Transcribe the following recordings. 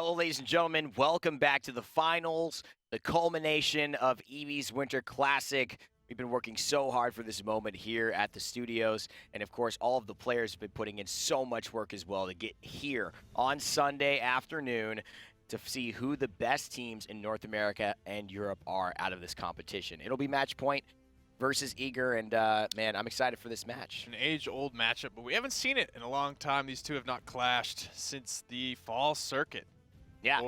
Hello, ladies and gentlemen. Welcome back to the finals, the culmination of Evie's Winter Classic. We've been working so hard for this moment here at the studios, and of course, all of the players have been putting in so much work as well to get here on Sunday afternoon to see who the best teams in North America and Europe are out of this competition. It'll be Matchpoint versus Eager, and man, I'm excited for this match. An age-old matchup, but we haven't seen it in a long time. These two have not clashed since the fall circuit. Yeah.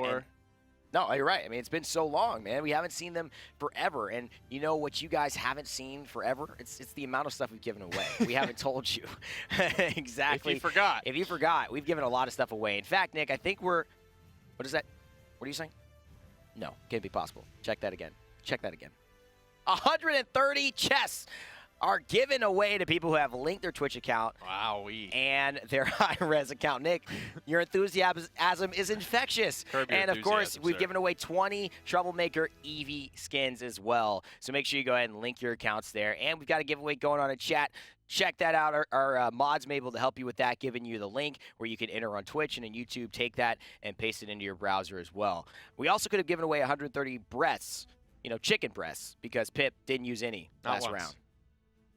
No, you're right. I mean, it's been so long, man. We haven't seen them forever. And you know what you guys haven't seen forever? It's the amount of stuff we've given away. We haven't told you. Exactly. If you forgot. If you forgot, we've given a lot of stuff away. In fact, Nick, I think we're... What is that? What are you saying? No, can't be possible. Check that again. Check that again. 130 chests are given away to people who have linked their Twitch account and their Hi-Rez account. Nick, your enthusiasm is infectious. And of course, we've given away 20 Troublemaker Evie skins as well. So make sure you go ahead and link your accounts there. And we've got a giveaway going on in chat. Check that out. Our mods may be able to help you with that, giving you the link where you can enter on Twitch and on YouTube. Take that and paste it into your browser as well. We also could have given away 130 breasts, chicken breasts, because Pip didn't use any last round.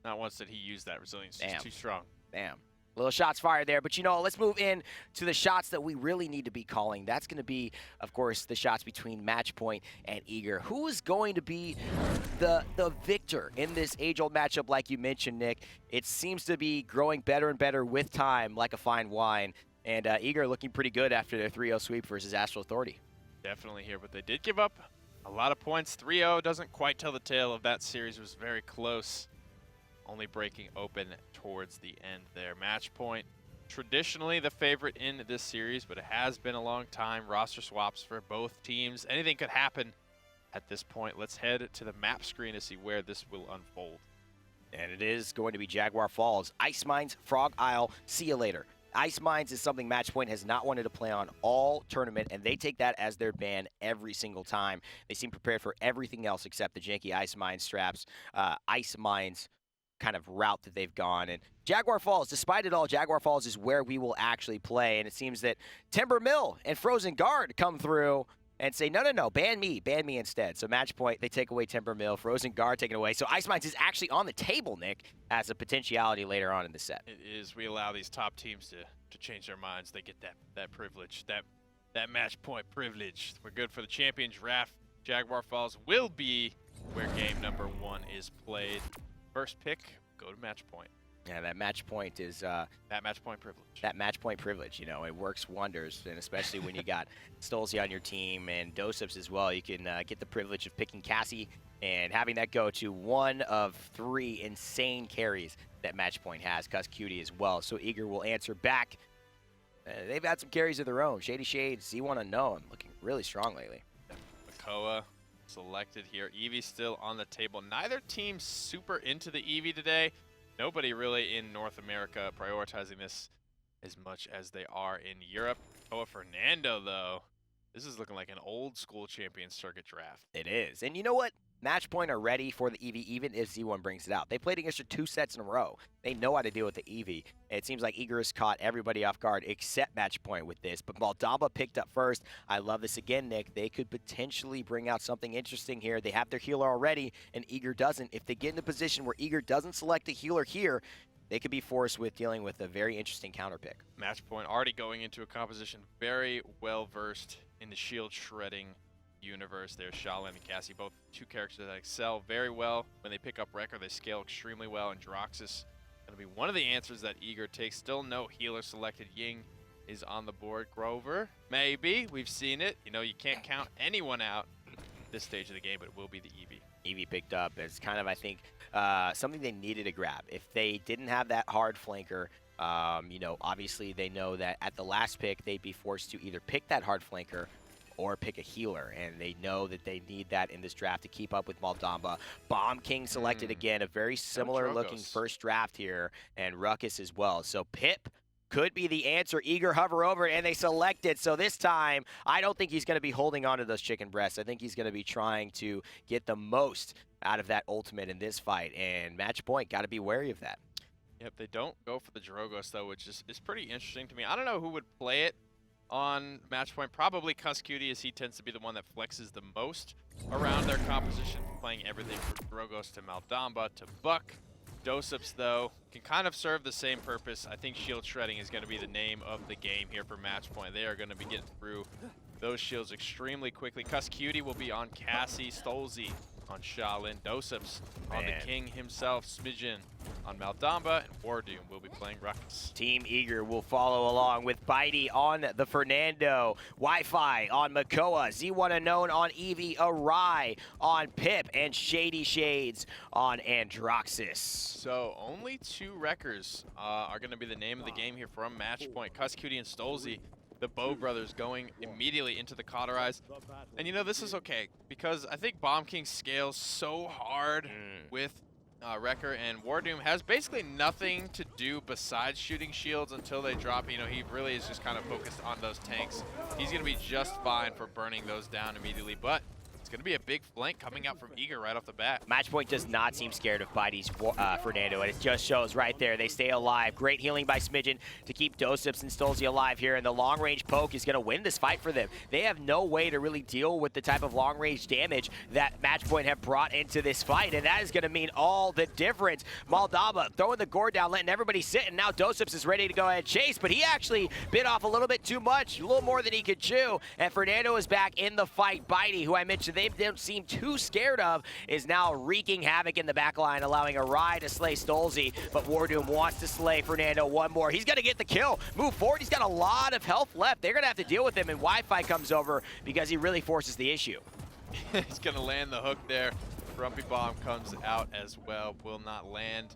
Not once did he use that resilience. Damn. It's too strong. Damn. Little shots fired there. But, let's move in to the shots that we really need to be calling. That's going to be, of course, the shots between Matchpoint and Eager. Who is going to be the victor in this age-old matchup like you mentioned, Nick? It seems to be growing better and better with time, like a fine wine. And Eager looking pretty good after their 3-0 sweep versus Astral Authority. Definitely here, but they did give up a lot of points. 3-0 doesn't quite tell the tale of that series. It was very close. Only breaking open towards the end there. Matchpoint, traditionally the favorite in this series, but it has been a long time. Roster swaps for both teams. Anything could happen at this point. Let's head to the map screen to see where this will unfold. And it is going to be Jaguar Falls, Ice Mines, Frog Isle. See you later. Ice Mines is something Matchpoint has not wanted to play on all tournament, and they take that as their ban every single time. They seem prepared for everything else except the janky Ice Mines straps, Ice Mines kind of route that they've gone. And Jaguar Falls, despite it all, Jaguar Falls is where we will actually play. And it seems that Timber Mill and Frozen Guard come through and say, no, ban me instead. So Matchpoint, they take away Timber Mill, Frozen Guard taken away. So Ice Mines is actually on the table, Nick, as a potentiality later on in the set. It is. We allow these top teams to change their minds. They get that privilege, that Matchpoint privilege. We're good for the champion draft. Jaguar Falls will be where game number 1 is played. First pick, go to Matchpoint. Yeah, that Matchpoint is... that Matchpoint privilege. That Matchpoint privilege, it works wonders, and especially when you got stolzey on your team and doesupz as well. You can get the privilege of picking Cassie and having that go to one of 3 insane carries that Matchpoint has, Kusqt as well. So Eager will answer back. They've had some carries of their own. ShadeeyShades, Z1 Unknown, looking really strong lately. Makoa selected here. Evie still on the table. Neither team super into the Evie today. Nobody really in North America prioritizing this as much as they are in Europe. Oh, Fernando, though. This is looking like an old school champion circuit draft. It is. And you know what? Matchpoint are ready for the Evie, even if Z1 brings it out. They played against her 2 sets in a row. They know how to deal with the Evie. It seems like Eager has caught everybody off guard except Matchpoint with this. But Maldamba picked up first. I love this again, Nick. They could potentially bring out something interesting here. They have their healer already, and Eager doesn't. If they get in a position where Eager doesn't select a healer here, they could be forced with dealing with a very interesting counter pick. Matchpoint already going into a composition very well versed in the shield shredding universe. There's Shaolin and Cassie, both 2 characters that excel very well. When they pick up Wrecker, they scale extremely well, and Droxus going to be one of the answers that Eager takes. Still no healer selected. Ying is on the board. Grover, maybe. We've seen it. You can't count anyone out at this stage of the game, but it will be the Evie. Evie picked up as kind of, I think, something they needed to grab. If they didn't have that hard flanker, obviously they know that at the last pick, they'd be forced to either pick that hard flanker or pick a healer, and they know that they need that in this draft to keep up with Maldamba. Bomb King selected again, a very similar looking first draft here, and Ruckus as well. So Pip could be the answer. Eager hover over, and they select it. So this time, I don't think he's going to be holding on to those chicken breasts. I think he's going to be trying to get the most out of that ultimate in this fight, and Matchpoint got to be wary of that. Yep, they don't go for the Drogos, though, which is pretty interesting to me. I don't know who would play it on Matchpoint. Probably Kusqt, as he tends to be the one that flexes the most around their composition, playing everything from Drogos to Maldamba to Buck. doesupz, though, can kind of serve the same purpose. I think shield shredding is going to be the name of the game here for Matchpoint. They are going to be getting through those shields extremely quickly. Kusqt will be on Cassie, stolzey on Shaolin, doesupz on the king himself, Smidgen on Maldamba, and WarDoom will be playing Ruckus. Team Eager will follow along with Bitey on the Fernando, Wi-Fi on Makoa, Z1 Unknown on Evie, Awry on Pip, and ShadeeyShades on Androxus. So only 2 wreckers are going to be the name of the game here from Matchpoint. Kusqt and stolzey, the Bow brothers, going immediately into the Cauterize. And you know, this is okay, because I think Bomb King scales so hard with Wrecker, and WarDoom has basically nothing to do besides shooting shields until they drop. You know, he really is just kind of focused on those tanks. He's going to be just fine for burning those down immediately, but it's going to be a big flank coming out from Eager right off the bat. Matchpoint does not seem scared of Bitey's Fernando, and it just shows right there. They stay alive. Great healing by Smidgen to keep doesupz and stolzey alive here, and the long-range poke is going to win this fight for them. They have no way to really deal with the type of long-range damage that Matchpoint have brought into this fight, and that is going to mean all the difference. Maldamba throwing the gourd down, letting everybody sit, and now doesupz is ready to go ahead and chase, but he actually bit off a little bit too much, a little more than he could chew, and Fernando is back in the fight. Bitey, who I mentioned they don't seem too scared of, is now wreaking havoc in the back line, allowing Awry to slay stolzey, but WarDoom wants to slay Fernando one more. He's going to get the kill, move forward. He's got a lot of health left. They're going to have to deal with him, and Wi-Fi comes over because he really forces the issue. He's going to land the hook there. Grumpy Bomb comes out as well, will not land.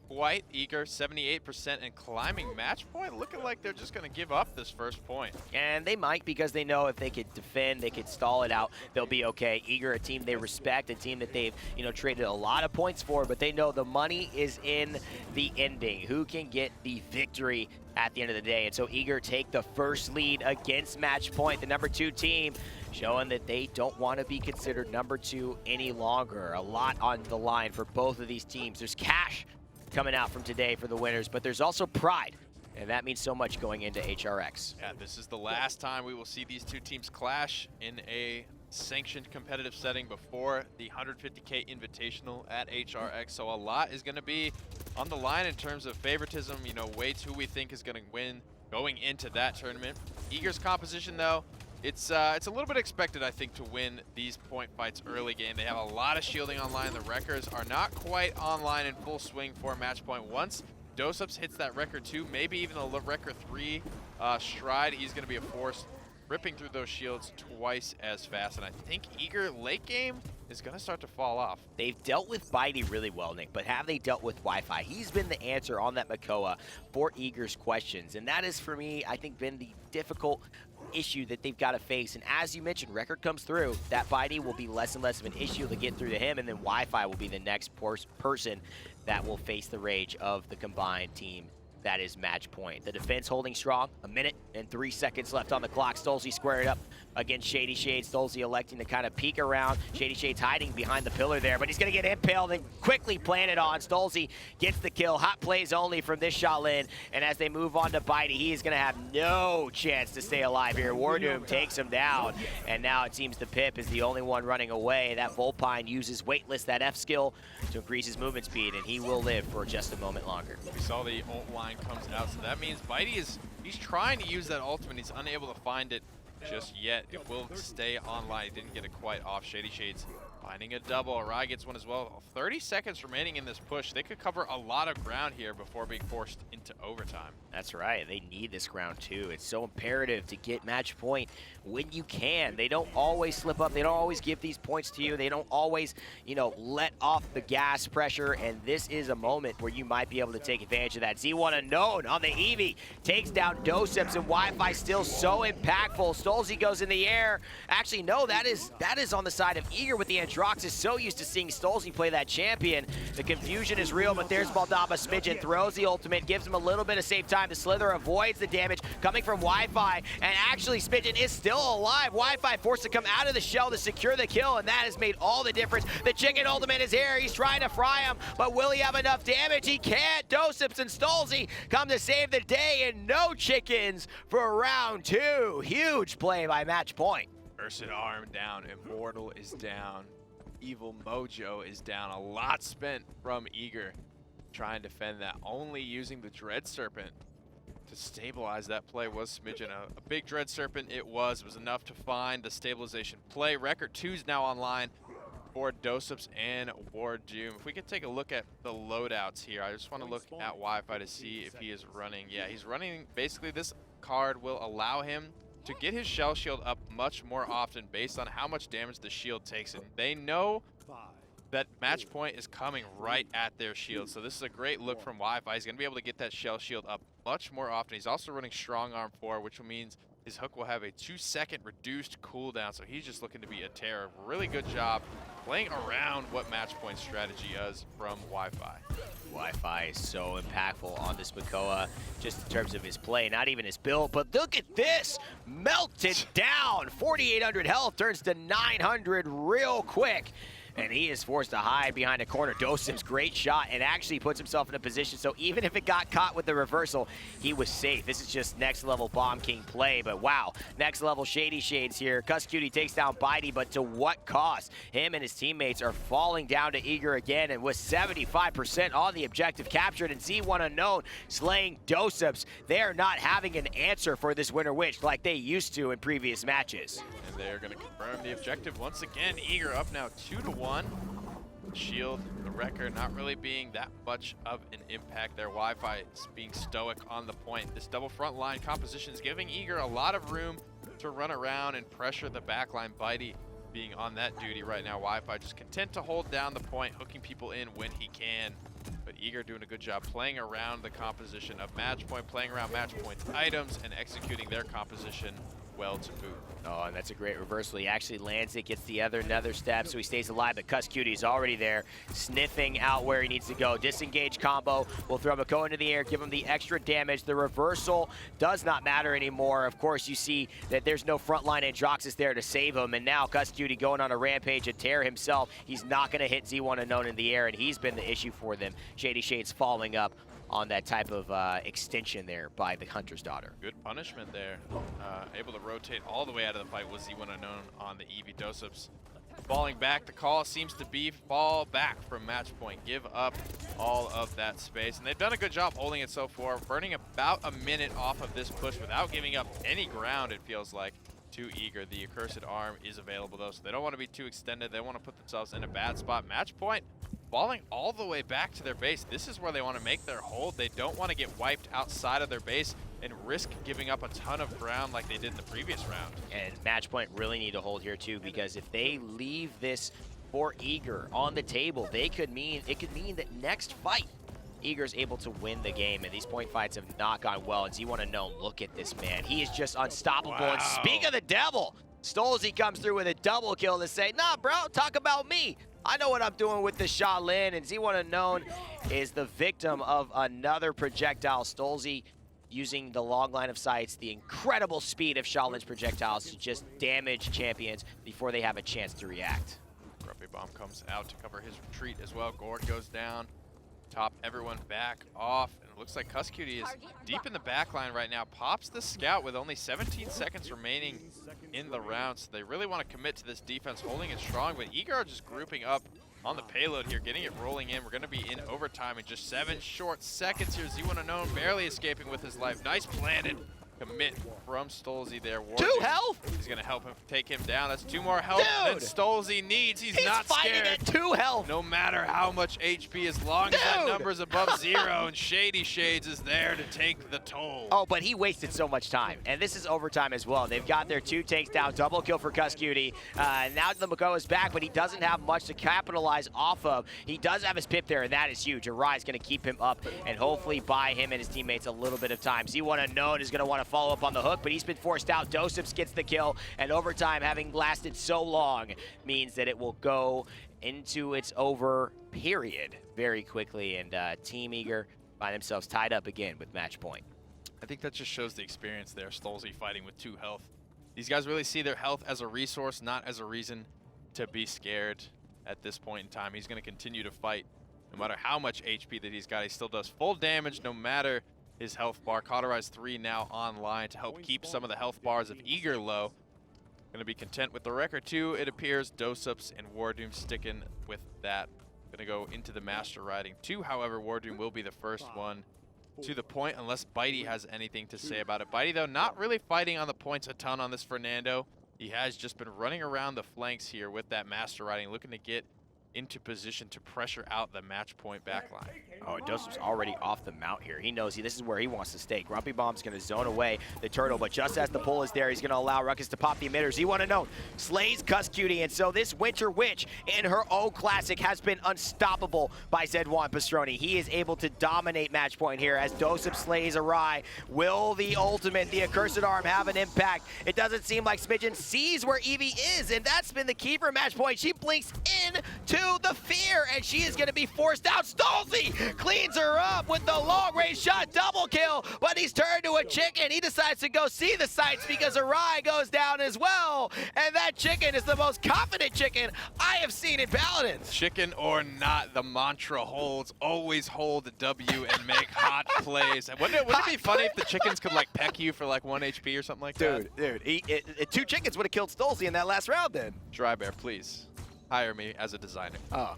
Quite Eager, 78%, and climbing Matchpoint, looking like they're just going to give up this first point. And they might, because they know if they could defend, they could stall it out, they'll be okay. Eager, a team they respect, a team that they've, you know, traded a lot of points for, but they know the money is in the ending. Who can get the victory at the end of the day? And so Eager take the first lead against Matchpoint, the number 2 team, showing that they don't want to be considered number 2 any longer. A lot on the line for both of these teams. There's cash coming out from today for the winners, but there's also pride, and that means so much going into HRX. Yeah, this is the last time we will see these 2 teams clash in a sanctioned competitive setting before the 150K Invitational at HRX, so a lot is going to be on the line in terms of favoritism, you know, weights, who we think is going to win going into that tournament. Eager's composition, though, it's a little bit expected, I think, to win these point fights early game. They have a lot of shielding online. The Wreckers are not quite online in full swing for Matchpoint. Once doesupz hits that Wrecker 2, maybe even a Wrecker 3 stride, he's going to be a force ripping through those shields twice as fast. And I think Eager late game is going to start to fall off. They've dealt with Bitey really well, Nick, but have they dealt with Wi-Fi? He's been the answer on that Makoa for Eager's questions, and that is, for me, I think, been the difficult issue that they've got to face. And as you mentioned, Record comes through, that Bitey will be less and less of an issue to get through to him, and then Wi-Fi will be the next person that will face the rage of the combined team. That is Matchpoint. The defense holding strong. 1 minute and 3 seconds left on the clock. stolzey squared up against ShadeeyShades. stolzey electing to kind of peek around. ShadeeyShades hiding behind the pillar there, but he's going to get impaled and quickly planted on. stolzey gets the kill. Hot plays only from this Shaolin. And as they move on to Bitey, he is going to have no chance to stay alive here. WarDoom takes him down. And now it seems the Pip is the only one running away. That Volpine uses Weightless, that F skill, to increase his movement speed, and he will live for just a moment longer. We saw the ult line comes out, so that means Bitey he's trying to use that ultimate. He's unable to find it just yet. It will stay online. Didn't get it quite off. ShadeeyShades finding a double. Awry gets one as well. 30 seconds remaining in this push. They could cover a lot of ground here before being forced into overtime. That's right. They need this ground too. It's so imperative to get match point when you can. They don't always slip up. They don't always give these points to you. They don't always, you know, let off the gas pressure. And this is a moment where you might be able to take advantage of that. Z1 Unknown on the Evie takes down doesupz, and Wi-Fi still so impactful. stolzey goes in the air. Actually, no, that is on the side of Eager with the Androxus. Drox is so used to seeing stolzey play that champion. The confusion is real, but there's Moldava. Smidgen throws the ultimate, gives him a little bit of save time. The Slither avoids the damage coming from Wi-Fi, and actually Smidgen is still alive. Wi-Fi forced to come out of the shell to secure the kill, and that has made all the difference. The chicken ultimate is here. He's trying to fry him, but will he have enough damage? He can't. doesupz and stolzey come to save the day, and no chickens for round 2. Huge play by Matchpoint. Cursed Arm down, Immortal is down, Evil Mojo is down. A lot spent from Eager trying to defend that, only using the Dread Serpent to stabilize that play was Smidgen. A big Dread Serpent it was enough to find the stabilization play. Record 2's now online for doesupz and WarDoom. If we could take a look at the loadouts here, I just want to look at Wi-Fi to see if he is running. Yeah, he's running, basically this card will allow him to get his shell shield up much more often based on how much damage the shield takes. And they know that Matchpoint is coming right at their shield. So this is a great look from Wi-Fi. He's going to be able to get that shell shield up much more often. He's also running Strong Arm 4, which means his hook will have a 2-second reduced cooldown. So he's just looking to be a terror. Really good job playing around what Matchpoint's strategy is from Wi-Fi. Wi-Fi is so impactful on this Makoa, just in terms of his play, not even his build, but look at this, melted down. 4,800 health turns to 900 real quick. And he is forced to hide behind a corner. doesupz, great shot, and actually puts himself in a position, so even if it got caught with the reversal, he was safe. This is just next level Bomb King play, but wow, next level ShadeeyShades here. Kusqt takes down Bitey, but to what cost? Him and his teammates are falling down to Eager again, and with 75% on the objective captured, and Z1 Unknown slaying doesupz, they are not having an answer for this Winter Witch like they used to in previous matches. And they're going to confirm the objective once again. Eager up now 2-1. Shield, the record, not really being that much of an impact there. Wi-Fi is being stoic on the point. This double front line composition is giving Eager a lot of room to run around and pressure the backline. Bitey being on that duty right now. Wi-Fi just content to hold down the point, hooking people in when he can. But Eager doing a good job playing around the composition of Matchpoint, playing around Matchpoint's items, and executing their composition well to boot. Oh, and that's a great reversal. He actually lands it, gets the another stab, so he stays alive, but Kusqt is already there, sniffing out where he needs to go. Disengage combo will throw Makoa into the air, give him the extra damage. The reversal does not matter anymore. Of course, you see that there's no frontline Androxus there to save him, and now Kusqt going on a rampage and tear himself. He's not going to hit Z1 Unknown in the air, and he's been the issue for them. ShadeeyShades following up on that type of extension there by the Hunter's Daughter. Good punishment there. Able to rotate all the way out of the fight was Z1 Unknown on the Evie. doesupz falling back. The call seems to be fall back from Matchpoint. Give up all of that space. And they've done a good job holding it so far, burning about a minute off of this push without giving up any ground, it feels like, to Eager. The Accursed Arm is available though, so they don't want to be too extended. They want to put themselves in a bad spot. Matchpoint falling all the way back to their base. This is where they want to make their hold. They don't want to get wiped outside of their base and risk giving up a ton of ground like they did in the previous round. And Matchpoint really need to hold here too, because if they leave this for Eager on the table, it could mean that next fight, Eager's able to win the game, and these point fights have not gone well. And Z1 Unknown, look at this man. He is just unstoppable. Wow. And speak of the devil, stolzey comes through with a double kill to say, nah, bro, talk about me. I know what I'm doing with the Shaolin, and Z1 Unknown is the victim of another projectile. stolzey using the long line of sights, the incredible speed of Shaolin's projectiles to just damage champions before they have a chance to react. Grumpy Bomb comes out to cover his retreat as well. Gord goes down, top everyone back off, and it looks like Kusqt is deep in the back line right now. Pops the scout with only 17 seconds remaining in the round, so they really want to commit to this defense, holding it strong, but Eager are just grouping up on the payload here, getting it rolling in. We're going to be in overtime in just 7 short seconds here. Z1 Unknown barely escaping with his life. Nice planted commit from stolzey there. WarDoom 2 health? He's going to help him take him down. That's 2 more health than stolzey needs. He's not fighting scared. at 2 health. No matter how much HP, as long as that number's above 0, and ShadeeyShades is there to take the toll. Oh, but he wasted so much time, and this is overtime as well. They've got their 2 takes down, double kill for Kusqt. Now the Makoa is back, but he doesn't have much to capitalize off of. He does have his pip there, and that is huge. Awry is going to keep him up and hopefully buy him and his teammates a little bit of time. Z1 Unknown is going to want to to follow up on the hook, but he's been forced out. doesupz gets the kill, and overtime, having lasted so long, means that it will go into its over period very quickly, and Team Eager find themselves tied up again with match point. I think that just shows the experience there. stolzey fighting with 2 health. These guys really see their health as a resource, not as a reason to be scared at this point in time. He's going to continue to fight. No matter how much HP that he's got, he still does full damage no matter his health bar. Cauterize 3 now online to help keep some of the health bars of Eager low. Going to be content with the record too, it appears. doesupz and WarDoom sticking with that. Going to go into the master riding 2. However, WarDoom will be the first one to the point unless Bitey has anything to say about it. Bitey, though, not really fighting on the points a ton on this Fernando. He has just been running around the flanks here with that master riding, looking to get into position to pressure out the match point backline. Oh, doesupz already off the mount here. He knows this is where he wants to stay. Grumpy Bomb's going to zone away the turtle, but just as the pull is there, he's going to allow Ruckus to pop the emitters. You want to know, slays Kusqt, and so this Winter Witch in her own classic has been unstoppable by Z1 Pastroni. He is able to dominate match point here as doesupz slays Awry. Will the ultimate, the accursed arm, have an impact? It doesn't seem like Smidgen sees where Evie is, and that's been the key for match point. She blinks into the fear, and she is going to be forced out. stolzey cleans her up with the long-range shot, double kill, but he's turned to a chicken. He decides to go see the sights because Awry goes down as well, and that chicken is the most confident chicken I have seen in Paladins. Chicken or not, the mantra holds. Always hold the W and make hot plays. Wouldn't it be funny if the chickens could like peck you for like 1 HP or something like that? Dude, 2 chickens would have killed stolzey in that last round then. Dry Bear, please hire me as a designer. Oh.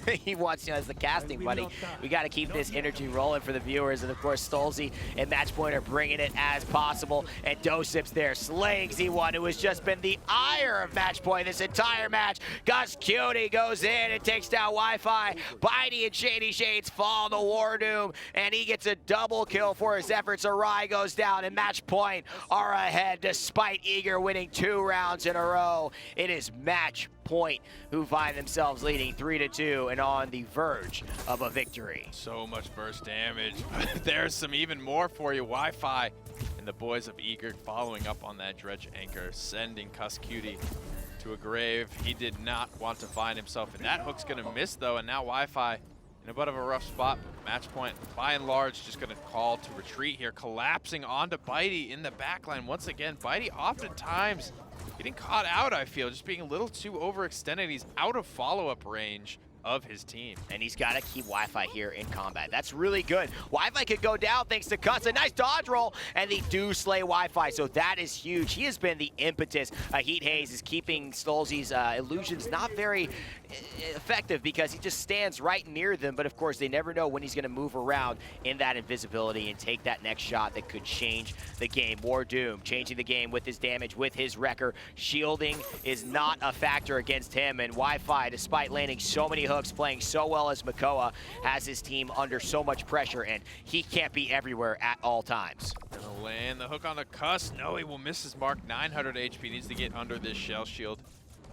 He wants you as the casting buddy. We got to keep this energy rolling for the viewers, and of course stolzey and Matchpoint are bringing it as possible, and doesupz there slaying Z1, who has just been the ire of Matchpoint this entire match. Kusqt goes in and takes down Wi-Fi. Bitey and ShadeeyShades fall to WarDoom, and he gets a double kill for his efforts. Awry goes down, and Matchpoint are ahead despite Eager winning 2 rounds in a row. It is Matchpoint who find themselves leading 3-2 and on the verge of a victory. So much burst damage. There's some even more for you. Wi-Fi and the boys of Eager following up on that dredge anchor, sending Kusqt to a grave he did not want to find himself. And that hook's going to miss, though, and now Wi-Fi in a bit of a rough spot. Matchpoint, by and large, just going to call to retreat here, collapsing onto Bitey in the backline. Once again, Bitey oftentimes getting caught out, I feel, just being a little too overextended. He's out of follow-up range of his team. And he's got to keep Wi-Fi here in combat. That's really good. Wi-Fi could go down thanks to Kusqt. A nice dodge roll, and they do slay Wi-Fi, so that is huge. He has been the impetus. Heat Haze is keeping stolzey's illusions not very effective because he just stands right near them, but of course they never know when he's going to move around in that invisibility and take that next shot that could change the game. WarDoom changing the game with his damage, with his wrecker. Shielding is not a factor against him, and Wi-Fi, despite landing so many hooks, playing so well as Makoa, has his team under so much pressure, and he can't be everywhere at all times. Gonna land the hook on the Kusqt. No, he will miss his mark. 900 HP, needs to get under this shell shield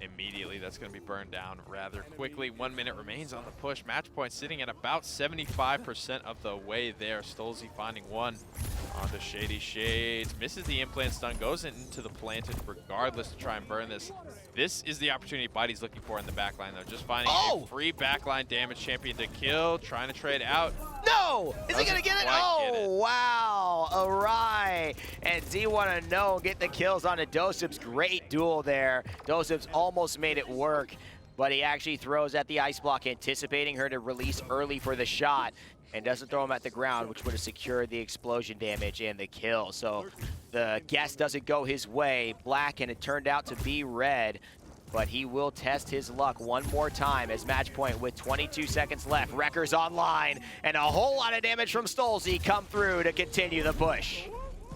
immediately. That's going to be burned down rather quickly. 1 minute remains on the push. Matchpoint sitting at about 75% of the way there. stolzey finding one onto ShadeeyShades. Misses the implant stun, goes into the planted regardless to try and burn this. This is the opportunity Bitey's looking for in the backline, though. Just finding a free backline damage champion to kill, trying to trade out. No! Is he going to get it? Oh, wow. Awry and Z1 Unknown get the kills on a doesupz. Great duel there. doesupz almost made it work, but he actually throws at the ice block, anticipating her to release early for the shot, and doesn't throw him at the ground, which would have secured the explosion damage and the kill. So the guess doesn't go his way. Black, and it turned out to be red, but he will test his luck one more time as Matchpoint with 22 seconds left. Wrecker's online, and a whole lot of damage from stolzey come through to continue the push.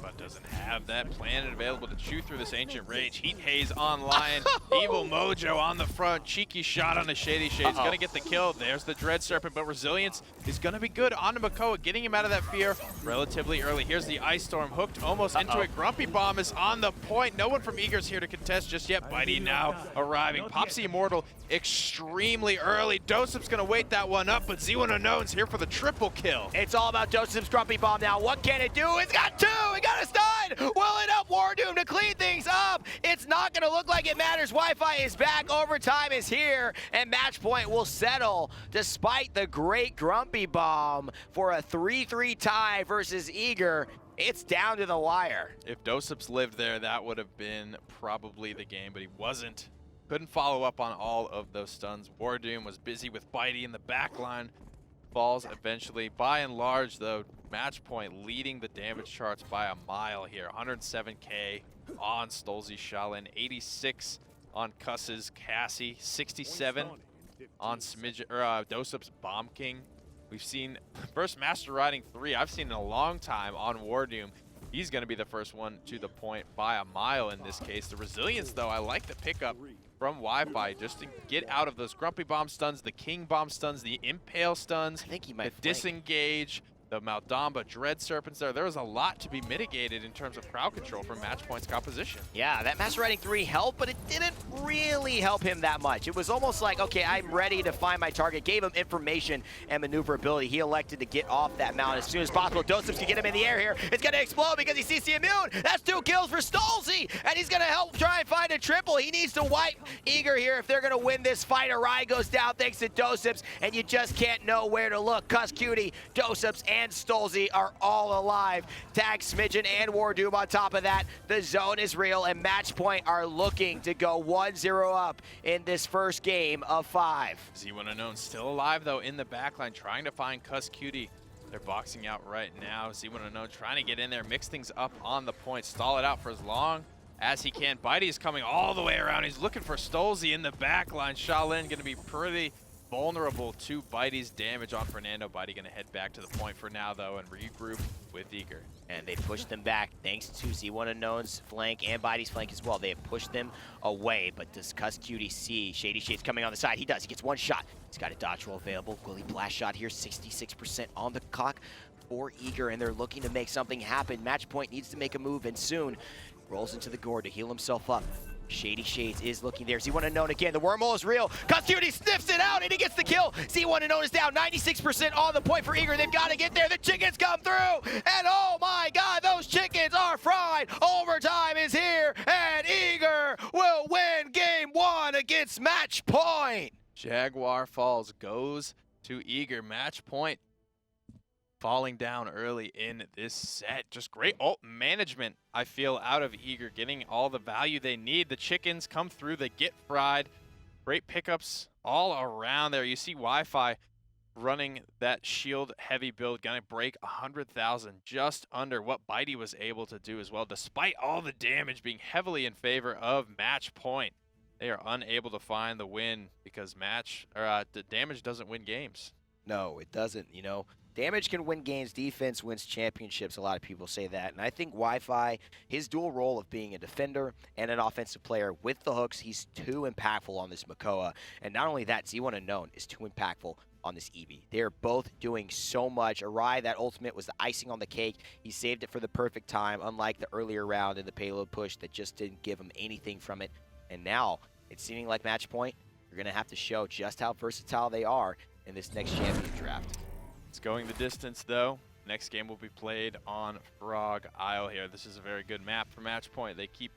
But doesn't have that planet available to chew through this Ancient Rage. Heat Haze online. Evil Mojo on the front. Cheeky shot on the ShadeeyShades. Gonna get the kill. There's the Dread Serpent, but Resilience is gonna be good onto Makoa, getting him out of that fear relatively early. Here's the Ice Storm hooked almost into it. Grumpy Bomb is on the point. No one from Eager's here to contest just yet. Bitey now arriving. Pops the Immortal extremely early. doesupz gonna wait that one up, but Z1 Unknown's here for the triple kill. It's all about doesupz Grumpy Bomb now. What can it do? It's got 2! It got a almost done. Will it up WarDoom to clean things up? It's not going to look like it matters. Wi-Fi is back. Overtime is here, and Matchpoint will settle despite the great Grumpy Bomb for a 3-3 tie versus Eager. It's down to the wire. If doesupz lived there, that would have been probably the game, but he wasn't. Couldn't follow up on all of those stuns. WarDoom was busy with Bitey in the back line. Falls eventually. By and large, though, Matchpoint leading the damage charts by a mile here. 107k on stolzey Shaolin, 86 on Kusqt's Cassie, 67 on Smidgen, or doesupz Bomb King. We've seen first Master Riding 3 I've seen in a long time on WarDoom. He's going to be the first one to the point by a mile in this case. The resilience, though, I like the pickup from Wi-Fi just to get out of those Grumpy Bomb stuns, the King Bomb stuns, the Impale stuns, I think he might the Disengage, the Maldamba Dread Serpents there. There was a lot to be mitigated in terms of crowd control from Matchpoint's composition. Yeah, that Master Riding 3 helped, but it didn't really help him that much. It was almost like, okay, I'm ready to find my target. Gave him information and maneuverability. He elected to get off that mount as soon as possible. doesupz can get him in the air here. It's going to explode because he's CC immune. That's 2 kills for stolzey, and he's going to help try and find a triple. He needs to wipe Eager here if they're going to win this fight. Awry goes down thanks to doesupz, and you just can't know where to look. Kusqt, doesupz, and stolzey are all alive. Tag Smidgen and WarDoom on top of that. The zone is real, and Matchpoint are looking to go 1-0 up in this first game of 5. Z1 Unknown still alive, though, in the backline, trying to find Kusqt. They're boxing out right now. Z1 Unknown trying to get in there, mix things up on the point, stall it out for as long as he can. Bitey is coming all the way around. He's looking for stolzey in the backline. Shaolin going to be pretty vulnerable to Bitey's damage on Fernando. Bitey going to head back to the point for now, though, and regroup with Eager. And they pushed them back thanks to Z1 Unknown's flank and Bitey's flank as well. They have pushed them away, but does Kusqt see ShadeeyShades coming on the side? He does. He gets one shot. He's got a dodge roll available. Willy blast shot here, 66% on the clock for Eager, and they're looking to make something happen. Matchpoint needs to make a move, and soon rolls into the gourd to heal himself up. ShadeeyShades is looking there. Z1 Unknown again. The wormhole is real. Kusqt sniffs it out and he gets the kill. Z1 Unknown is down. 96% on the point for Eager. They've got to get there. The chickens come through. And oh my God, those chickens are fried. Overtime is here. And Eager will win game 1 against Matchpoint. Jaguar Falls goes to Eager. Matchpoint falling down early in this set. Just great ult management, I feel, out of Eager, getting all the value they need. The chickens come through, they get fried. Great pickups all around there. You see Wi-Fi running that shield heavy build, gonna break 100,000, just under what Bitey was able to do as well, despite all the damage being heavily in favor of Matchpoint. They are unable to find the win because the damage doesn't win games. No, it doesn't, you know. Damage can win games, defense wins championships. A lot of people say that. And I think Wi-Fi, his dual role of being a defender and an offensive player with the hooks, he's too impactful on this Makoa. And not only that, Z1 Unknown is too impactful on this Evie. They're both doing so much. Awry, that ultimate was the icing on the cake. He saved it for the perfect time, unlike the earlier round in the payload push that just didn't give him anything from it. And now, it's seeming like Matchpoint, you're going to have to show just how versatile they are in this next champion draft. It's going the distance, though. Next game will be played on Frog Isle here. This is a very good map for Matchpoint. They keep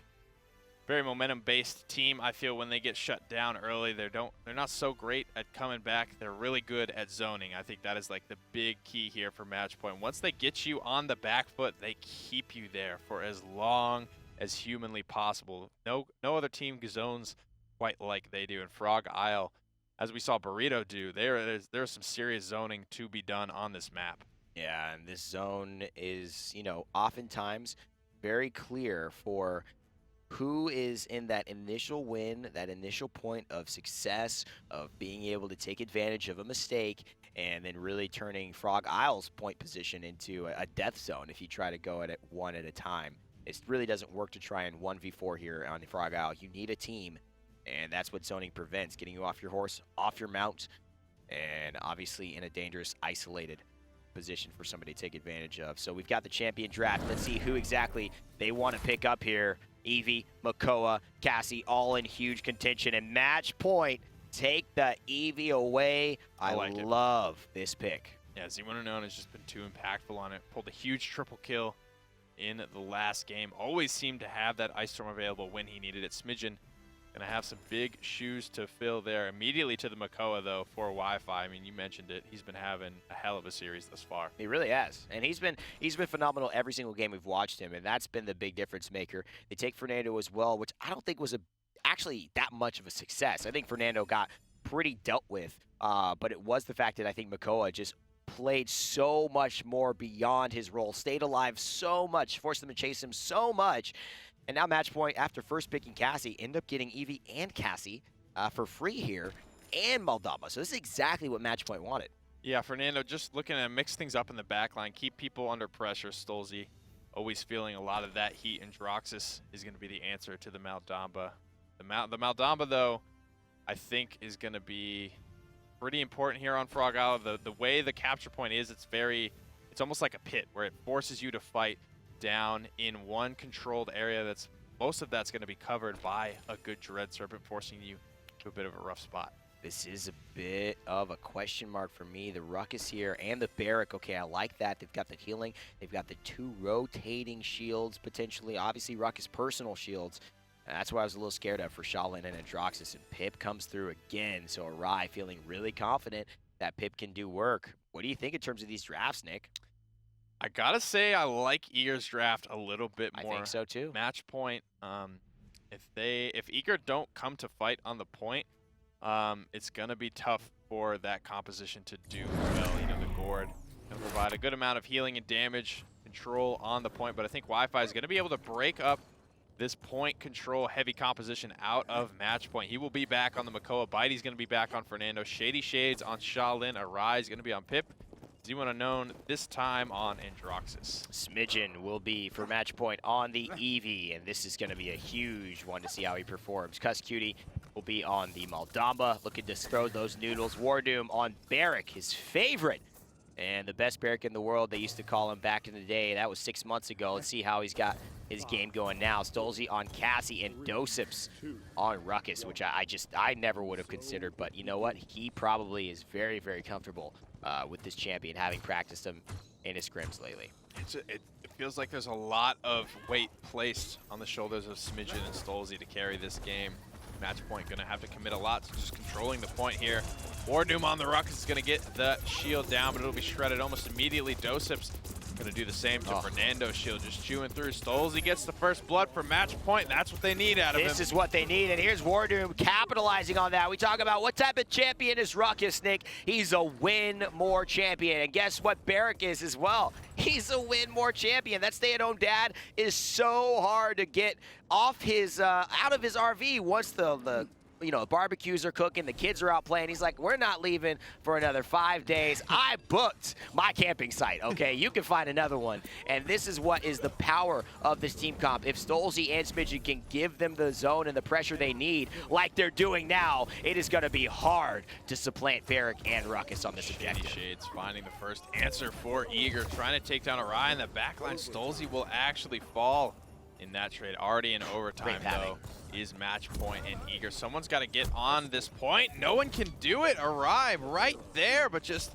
very momentum-based team. I feel when they get shut down early, they're not so great at coming back. They're really good at zoning. I think that is like the big key here for Matchpoint. Once they get you on the back foot, they keep you there for as long as humanly possible. No other team zones quite like they do. In Frog Isle, as we saw Burrito do, there's some serious zoning to be done on this map. Yeah, and this zone is, you know, oftentimes very clear for who is in that initial win, that initial point of success, of being able to take advantage of a mistake, and then really turning Frog Isle's point position into a death zone if you try to go at it one at a time. It really doesn't work to try and 1v4 here on Frog Isle. You need a team. And that's what zoning prevents, getting you off your horse, off your mount, and obviously in a dangerous, isolated position for somebody to take advantage of. So we've got the champion draft. Let's see who exactly they want to pick up here. Evie, Makoa, Cassie, all in huge contention. And Matchpoint, take the Evie away. I love this pick. Yeah, Z1 Unknown has just been too impactful on it. Pulled a huge triple kill in the last game. Always seemed to have that Ice Storm available when he needed it. Smidgen gonna have some big shoes to fill there. Immediately to the Makoa though for Wi-Fi. I mean, you mentioned it. He's been having a hell of a series thus far. He really has, and he's been phenomenal every single game we've watched him, and that's been the big difference maker. They take Fernando as well, which I don't think was actually that much of a success. I think Fernando got pretty dealt with, but it was the fact that I think Makoa just played so much more beyond his role, stayed alive so much, forced them to chase him so much. And now Matchpoint, after first picking Cassie, end up getting Evie and Cassie for free here, and Maldamba. So this is exactly what Matchpoint wanted. Yeah, Fernando just looking to mix things up in the back line, keep people under pressure. stolzey always feeling a lot of that heat, and doesupz is going to be the answer to the Maldamba. The Maldamba, though, I think is going to be pretty important here on Frog Island. The way the capture point is, it's almost like a pit where it forces you to fight down in one controlled area. Most of that's going to be covered by a good Dread Serpent, forcing you to a bit of a rough spot. This is a bit of a question mark for me. The Ruckus here and the Barrack, okay, I like that. They've got the healing. They've got the 2 rotating shields, potentially. Obviously, Ruckus personal shields. And that's what I was a little scared of for Shaolin and doesupz. And Pip comes through again, so Awry feeling really confident that Pip can do work. What do you think in terms of these drafts, Nick? I gotta say, I like Eager's draft a little bit more. I think so too. Matchpoint, if Eager don't come to fight on the point, it's gonna be tough for that composition to do well. You know, the Gourd can provide a good amount of healing and damage control on the point, but I think Wi-Fi is gonna be able to break up this point control heavy composition out of Matchpoint. He will be back on the Makoa. Bitey's gonna be back on Fernando. ShadeeyShades on Shaolin. Awry is gonna be on Pip. Z1 Unknown this time on dousupz. Smidgen will be for Matchpoint on the Evie, and this is going to be a huge one to see how he performs. Kusqt will be on the Maldamba, looking to throw those noodles. WarDoom on Barrack, his favorite, and the best Barrack in the world. They used to call him back in the day. That was 6 months ago. Let's see how he's got his game going now. stolzey on Cassie and dousupz on Ruckus, which I never would have considered. But you know what? He probably is very, very comfortable with this champion, having practiced him in his scrims lately. It feels like there's a lot of weight placed on the shoulders of Smidgen and stolzey to carry this game. Matchpoint gonna have to commit a lot to just controlling the point here. WarDoom on the Ruckus is gonna get the shield down, but it'll be shredded almost immediately. dousupz gonna do the same to Fernando's shield, just chewing through. stolzey gets the first blood for Matchpoint. That's what they need out of him. This is what they need, and here's WarDoom capitalizing on that. We talk about what type of champion is Ruckus, Nick. He's a win more champion, and guess what Barrack is as well? He's a win more champion. That stay-at-home dad is so hard to get off his out of his RV once the barbecues are cooking, the kids are out playing. He's like, we're not leaving for another 5 days. I booked my camping site, okay? You can find another one. And this is what is the power of this team comp. If stolzey and Smidgen can give them the zone and the pressure they need, like they're doing now, it is going to be hard to supplant Barrack and Ruckus on this objective. ShadeeyShades finding the first answer for Eager, trying to take down Awry in the backline. stolzey will actually fall in that trade. Already in overtime, though, is Matchpoint and Eager. Someone's got to get on this point. No one can do it. Arrive right there, but just,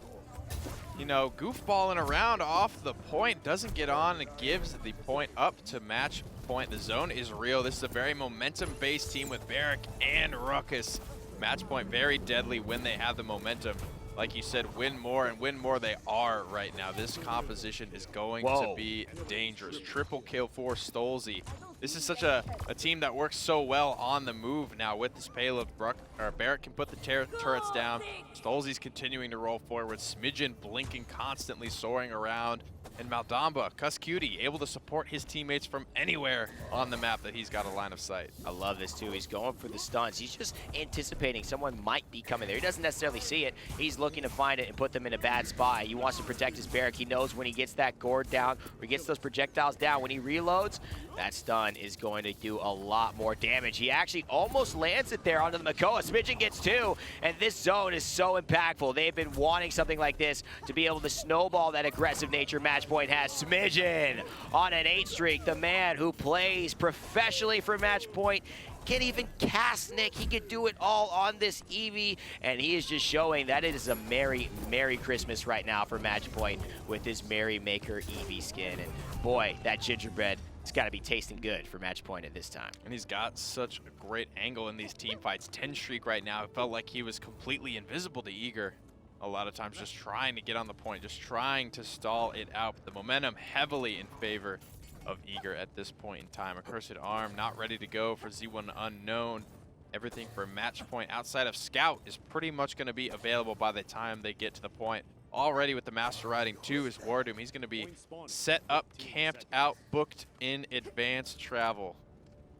goofballing around off the point. Doesn't get on and gives the point up to Matchpoint. The zone is real. This is a very momentum-based team with Barrack and Ruckus. Matchpoint very deadly when they have the momentum. Like you said, win more, and win more they are right now. This composition is going to be dangerous. Triple kill for stolzey. This is such a team that works so well on the move now with this payload. Barrack can put the turrets down. stolzey's continuing to roll forward. Smidgen blinking constantly, soaring around. And Maldamba, Kusqt, able to support his teammates from anywhere on the map that he's got a line of sight. I love this too. He's going for the stunts. He's just anticipating someone might be coming there. He doesn't necessarily see it. He's looking to find it and put them in a bad spot. He wants to protect his Barrack. He knows when he gets that gourd down, or he gets those projectiles down, when he reloads, that's done. gun is going to do a lot more damage. He actually almost lands it there onto the Makoa. Smidgen gets 2, and this zone is so impactful. They've been wanting something like this to be able to snowball that aggressive nature Matchpoint has. Smidgen on an 8 streak, the man who plays professionally for Matchpoint. Can't even cast, Nick. He could do it all on this Evie, and he is just showing that it is a merry, merry Christmas right now for Matchpoint with his Merry Maker Evie skin. And boy, that gingerbread, it's got to be tasting good for Matchpoint at this time. And he's got such a great angle in these team fights. 10 streak right now. It felt like he was completely invisible to Eager. A lot of times just trying to get on the point, just trying to stall it out. But the momentum heavily in favor of Eager at this point in time. Accursed Arm not ready to go for Z1 Unknown. Everything for Matchpoint outside of Scout is pretty much going to be available by the time they get to the point. Already with the Master Riding 2 is WarDoom. He's going to be set up, camped out, booked in advance travel.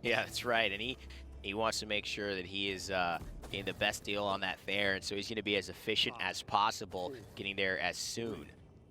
Yeah, that's right. And he wants to make sure that he is getting the best deal on that fare. And so he's going to be as efficient as possible, getting there as soon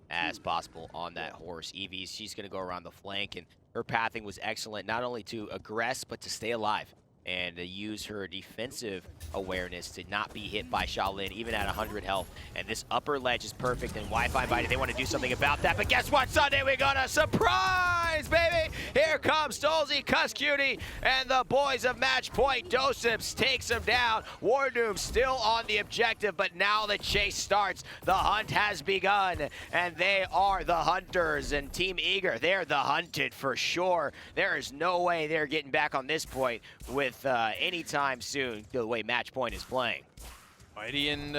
as possible on that horse. Evie, she's going to go around the flank, and her pathing was excellent, not only to aggress, but to stay alive and to use her defensive awareness to not be hit by Shaolin, even at 100 health. And this upper ledge is perfect, and Wi-Fi Bitey, they want to do something about that. But guess what, Sunday, we got a surprise, baby! Here comes stolzey, Kusqt, and the boys of Matchpoint. doesupz takes him down. WarDoom still on the objective, but now the chase starts. The hunt has begun, and they are the hunters. And Team Eager, they're the hunted for sure. There is no way they're getting back on this point with anytime soon, the way Matchpoint is playing. Bitey and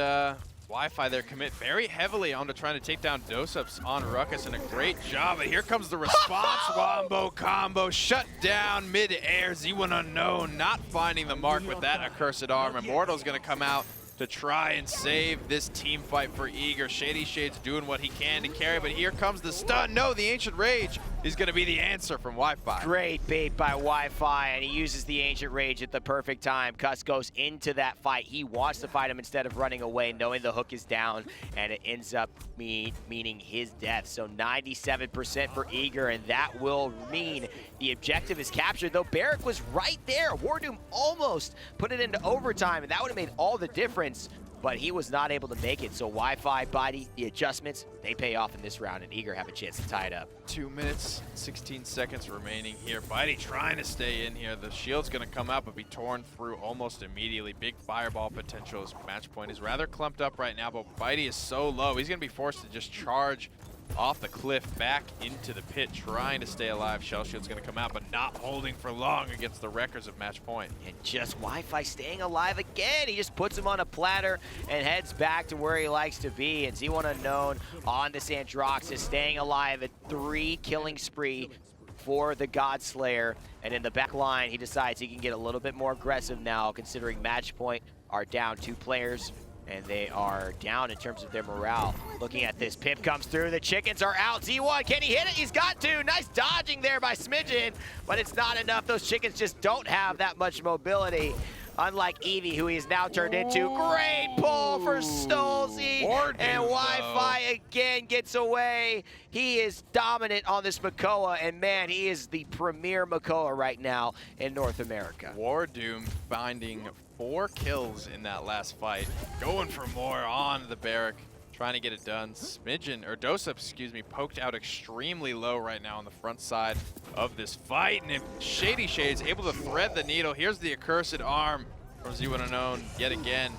Wi-Fi there commit very heavily onto trying to take down doesupz on Ruckus, and a great job. And here comes the response. Wombo combo shut down mid-air. Z1 Unknown not finding the mark with that Accursed Arm. Immortal's going to come out to try and save this team fight for Eager. ShadeeyShades doing what he can to carry, but here comes the stun. No, the Ancient Rage is going to be the answer from Wi-Fi. Great bait by Wi-Fi, and he uses the Ancient Rage at the perfect time. Kusqt goes into that fight. He wants to fight him instead of running away, knowing the hook is down, and it ends up meaning his death. So 97% for Eager, and that will mean the objective is captured, though Barrack was right there. WarDoom almost put it into overtime, and that would have made all the difference, but he was not able to make it. So Wi-Fi, Bitey, the adjustments, they pay off in this round, and Eager have a chance to tie it up. 2 minutes, 16 seconds remaining here. Bitey trying to stay in here. The shield's going to come out, but be torn through almost immediately. Big fireball potential as Matchpoint is rather clumped up right now, but Bitey is so low. He's going to be forced to just charge off the cliff back into the pit, trying to stay alive. Shell Shield's going to come out, but not holding for long against the wreckers of Matchpoint. And just Wi-Fi staying alive again. He just puts him on a platter and heads back to where he likes to be. And Z1 Unknown on this Androxus, staying alive at 3 killing spree for the Godslayer. And in the back line, he decides he can get a little bit more aggressive now, considering Matchpoint are down 2 players. And they are down in terms of their morale. Looking at this, Pip comes through, the chickens are out. Z1, can he hit it? He's got to. Nice dodging there by Smidgen, but it's not enough. Those chickens just don't have that much mobility. Unlike Evie, who he is now turned into. Great pull for stolzey. And Wi-Fi again gets away. He is dominant on this Makoa, and man, he is the premier Makoa right now in North America. WarDoom finding 4 kills in that last fight. Going for more on the Barrack, trying to get it done. Smidgen, or doesupz, excuse me, poked out extremely low right now on the front side of this fight. And if ShadeeyShades able to thread the needle, here's the Accursed Arm from Z1 Unknown yet again.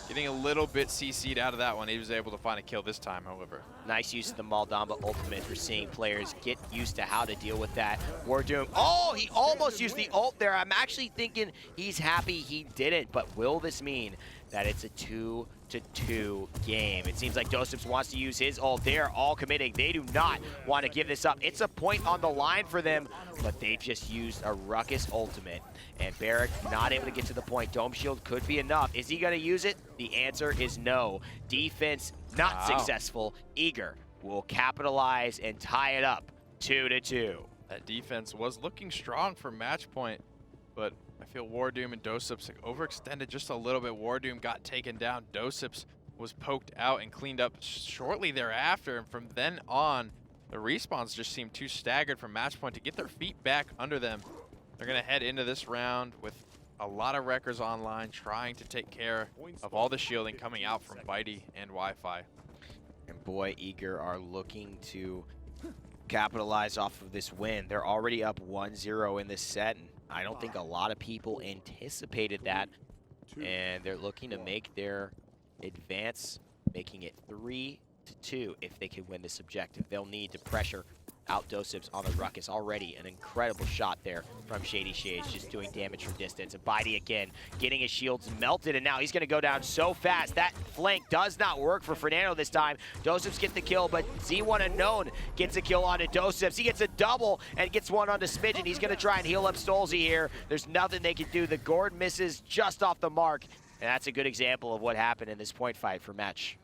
Getting a little bit CC'd out of that one. He was able to find a kill this time, however. Nice use of the Maldamba ultimate. We're seeing players get used to how to deal with that. WarDoom, oh, he almost used the ult there. I'm actually thinking he's happy he didn't, but will this mean that it's a 2-2 game? It seems like doesupz wants to use his ult. They're all committing. They do not want to give this up. It's a point on the line for them, but they've just used a Ruckus ultimate. And Barrack not able to get to the point. Dome Shield could be enough. Is he going to use it? The answer is no. Defense not successful. Eager will capitalize and tie it up 2-2. That defense was looking strong for Matchpoint, but I feel WarDoom and doesupz overextended just a little bit. WarDoom got taken down. doesupz was poked out and cleaned up shortly thereafter. And from then on, the respawns just seemed too staggered for Matchpoint to get their feet back under them They're going to head into this round with a lot of wreckers online, trying to take care of all the shielding coming out from Bitey and Wi-Fi. And boy, Eager are looking to capitalize off of this win. They're already up 1-0 in this set, and I don't think a lot of people anticipated that. And they're looking to make their advance, making it 3-2 if they can win this objective. They'll need to pressure out doesupz on the Ruckus. Already an incredible shot there from ShadeeyShades, just doing damage from distance. And Bitey again getting his shields melted, and now he's going to go down so fast. That flank does not work for Fernando this time. doesupz gets the kill, but Z1 Unknown gets a kill onto doesupz. He gets a double and gets one onto Smidgen. He's going to try and heal up stolzey here. There's nothing they can do. The gourd misses just off the mark, and that's a good example of what happened in this point fight for Match.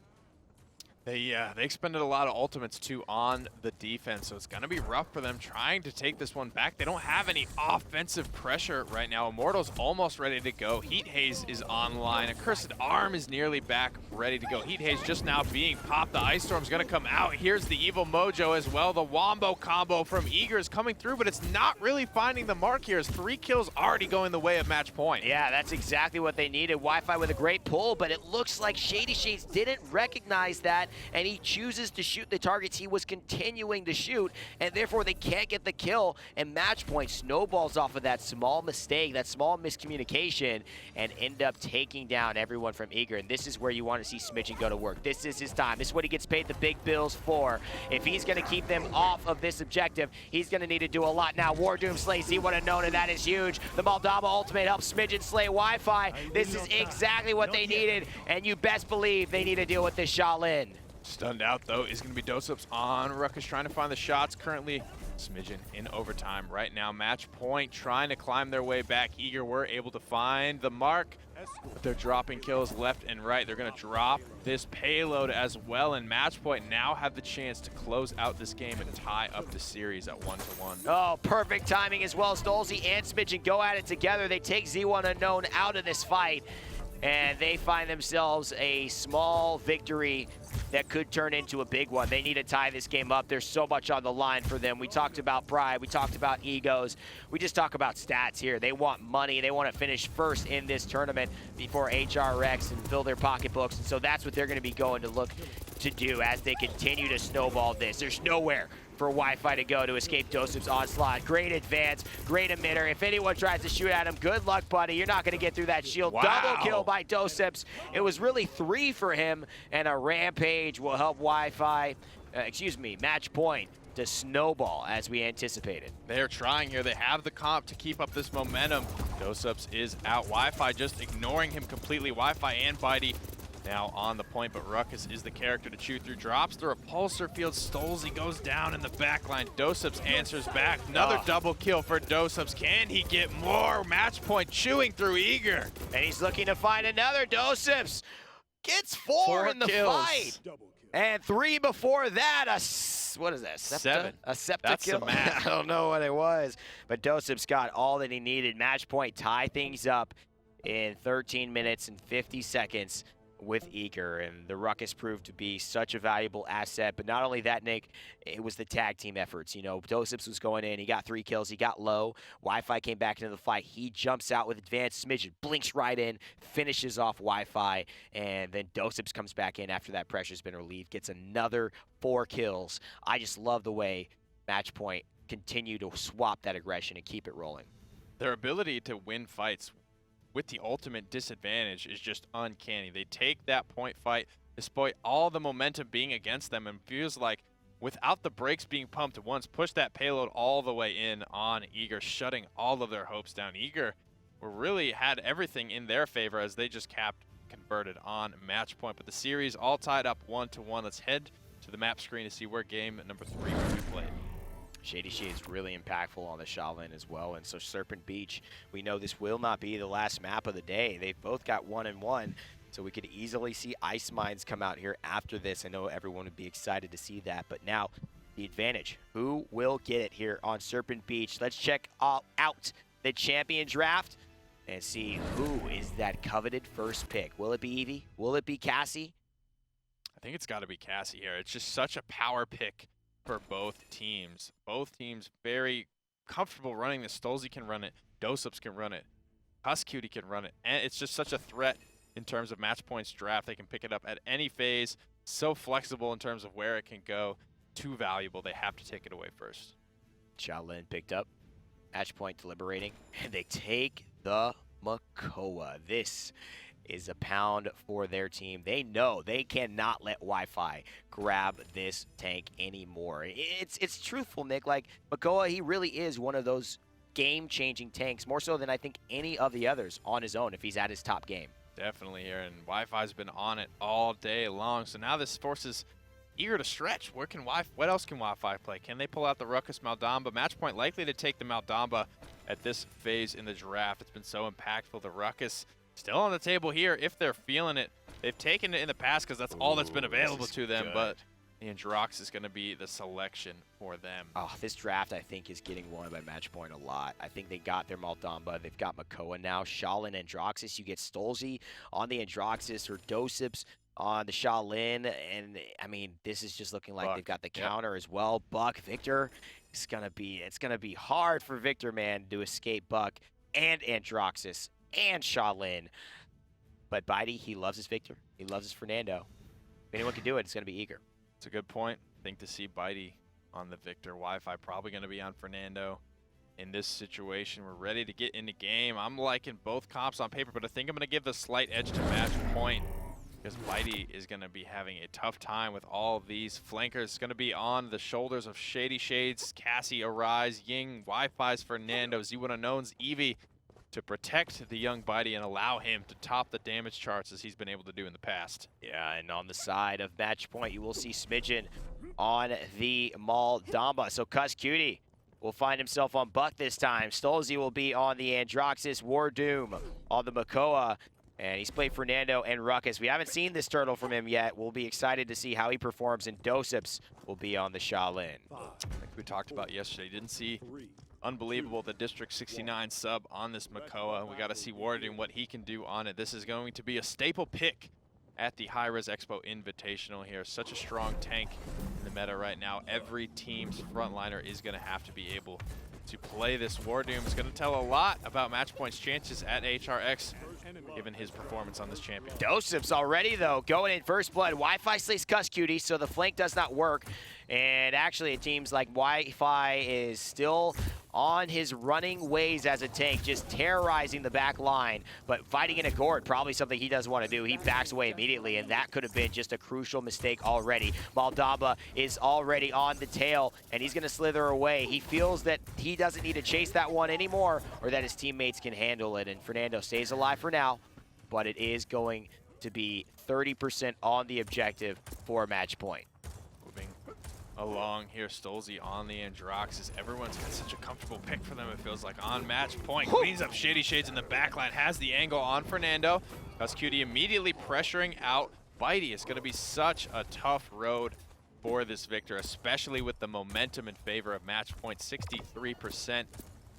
They expended a lot of ultimates too on the defense, so it's going to be rough for them trying to take this one back. They don't have any offensive pressure right now. Immortal's almost ready to go. Heat Haze is online. A Cursed Arm is nearly back, ready to go. Heat Haze just now being popped. The Ice Storm's going to come out. Here's the Evil Mojo as well. The Wombo combo from Eager is coming through, but it's not really finding the mark here. 3 kills already going the way of Matchpoint. Yeah, that's exactly what they needed. Wi-Fi with a great pull, but it looks like ShadeeyShades didn't recognize that, and he chooses to shoot the targets he was continuing to shoot, and therefore they can't get the kill, and Matchpoint snowballs off of that small mistake, that small miscommunication, and end up taking down everyone from Eager. And this is where you want to see Smidgen go to work. This is his time. This is what he gets paid the big bills for. If he's going to keep them off of this objective, he's going to need to do a lot now. WarDoom slays Z1 Unknown, and that is huge. The Moldava ultimate helps Smidgen slay Wi-Fi. This is exactly what they needed, and you best believe they need to deal with this Shaolin. Stunned out, though, is going to be doesupz on Ruckus, trying to find the shots. Currently, Smidgen in overtime right now. Matchpoint trying to climb their way back. Eager were able to find the mark, but they're dropping kills left and right. They're going to drop this payload as well, and Matchpoint now have the chance to close out this game and tie up the series at 1-1. Oh, perfect timing as well. stolzey and Smidgen go at it together. They take Z1 Unknown out of this fight, and they find themselves a small victory that could turn into a big one. They need to tie this game up. There's so much on the line for them. We talked about pride. We talked about egos. We just talk about stats here. They want money. They want to finish first in this tournament before HRX and fill their pocketbooks. And so that's what they're going to be going to look to do as they continue to snowball this. There's nowhere for Wi-Fi to go to escape doesupz onslaught. Great advance, great emitter. If anyone tries to shoot at him, good luck, buddy. You're not going to get through that shield. Wow. Double kill by doesupz. It was really 3 for him, and a rampage will help Wi-Fi, Matchpoint to snowball as we anticipated. They're trying here. They have the comp to keep up this momentum. doesupz is out. Wi-Fi just ignoring him completely. Wi-Fi and Bitey now on the point, but Ruckus is the character to chew through. Drops the repulsor field. stolzey goes down in the back line. doesupz answers back. Another double kill for doesupz. Can he get more? Matchpoint chewing through Eager. And he's looking to find another. doesupz gets 4 in the kills. fight. And 3 before that. What is that? 7. A septa That's kill? the math. I don't know what it was. But doesupz got all that he needed. Matchpoint tie things up in 13 minutes and 50 seconds with Eager, and the Ruckus proved to be such a valuable asset. But not only that, Nick, it was the tag team efforts. You know, doesupz was going in, he got 3 kills, he got low. Wi-Fi came back into the fight, he jumps out with advanced. Smidgen blinks right in, finishes off Wi-Fi, and then doesupz comes back in after that pressure's been relieved, gets another 4 kills. I just love the way Matchpoint continue to swap that aggression and keep it rolling. Their ability to win fights with the ultimate disadvantage is just uncanny. They take that point fight despite all the momentum being against them, and feels like without the brakes being pumped at once, push that payload all the way in on Eager, shutting all of their hopes down. Eager really had everything in their favor as they just capped converted on Matchpoint. But the series all tied up 1-1. Let's head to the map screen to see where game number 3 will be played. ShadeeyShades really impactful on the Shaolin as well, and so Serpent Beach, we know this will not be the last map of the day. They've both got 1-1, so we could easily see Ice Mines come out here after this. I know everyone would be excited to see that, but now the advantage. Who will get it here on Serpent Beach? Let's check out the champion draft and see who is that coveted first pick. Will it be Evie? Will it be Cassie? I think it's got to be Cassie here. It's just such a power pick for both teams. Both teams very comfortable running this. stolzey can run it. doesupz can run it. Kusqt can run it. And it's just such a threat in terms of Matchpoint's draft. They can pick it up at any phase. So flexible in terms of where it can go. Too valuable. They have to take it away first. Shaolin picked up. Matchpoint deliberating. And they take the Makoa. This is a pound for their team. They know they cannot let Wi-Fi grab this tank anymore. It's truthful, Nick. Like, Makoa, he really is one of those game-changing tanks, more so than I think any of the others on his own if he's at his top game. Definitely here, and Wi-Fi's been on it all day long, so now this forces eager to stretch. What else can Wi-Fi play? Can they pull out the Ruckus Maldamba? Matchpoint likely to take the Maldamba at this phase in the draft. It's been so impactful. The Ruckus still on the table here if they're feeling it. They've taken it in the past because that's all that's been available to them, but the Androx is going to be the selection for them. Oh, this draft, I think, is getting won by Matchpoint a lot. I think they got their Maldamba. They've got Makoa now. Shaolin, Androxus. You get stolzey on the Androxus or doesupz on the Shaolin. And, I mean, this is just looking like Buck. They've got the counter as well. Buck, Victor. It's gonna be hard for Victor, man, to escape Buck and Androxus and Shaolin. But Bitey, he loves his Victor. He loves his Fernando. If anyone can do it, it's going to be Eager. It's a good point. I think to see Bitey on the Victor. Wi-Fi probably going to be on Fernando. In this situation, we're ready to get into game. I'm liking both comps on paper, but I think I'm going to give the slight edge to Matchpoint because Bitey is going to be having a tough time with all of these flankers. It's going to be on the shoulders of ShadeeyShades, Cassie, Awry, Ying, Wi-Fi's Fernando, Z1 Unknown's Evie, to protect the young Bitey and allow him to top the damage charts as he's been able to do in the past. Yeah, and on the side of Matchpoint, you will see Smidgen on the Maldamba. So Kusqt will find himself on Buck this time. stolzey will be on the Androxus, WarDoom on the Makoa, and he's played Fernando and Ruckus. We haven't seen this turtle from him yet. We'll be excited to see how he performs, and doesupz will be on the Shaolin. Like we talked about yesterday, didn't see unbelievable the District 69 sub on this Makoa. We got to see WarDoom what he can do on it. This is going to be a staple pick at the Hi-Rez Expo Invitational here. Such a strong tank in the meta right now. Every team's frontliner is going to have to be able to play this. WarDoom is going to tell a lot about Matchpoint's chances at HRX, given his performance on this champion. doesupz already, though, going in first blood. Wi-Fi slays Kusqt, so the flank does not work. And actually, it seems like Wi-Fi is still on his running ways as a tank, just terrorizing the back line, but fighting in a gourd, probably something he doesn't want to do. He backs away immediately, and that could have been just a crucial mistake already. Maldamba is already on the tail, and he's going to slither away. He feels that he doesn't need to chase that one anymore, or that his teammates can handle it, and Fernando stays alive for now, but it is going to be 30% on the objective for Matchpoint. Moving along here, stolzey on the Androxus. Everyone's got such a comfortable pick for them, it feels like, on Matchpoint. Cleans up ShadeeyShades in the backline, has the angle on Fernando. Kusqt immediately pressuring out Bitey. It's going to be such a tough road for this Victor, especially with the momentum in favor of Matchpoint. 63%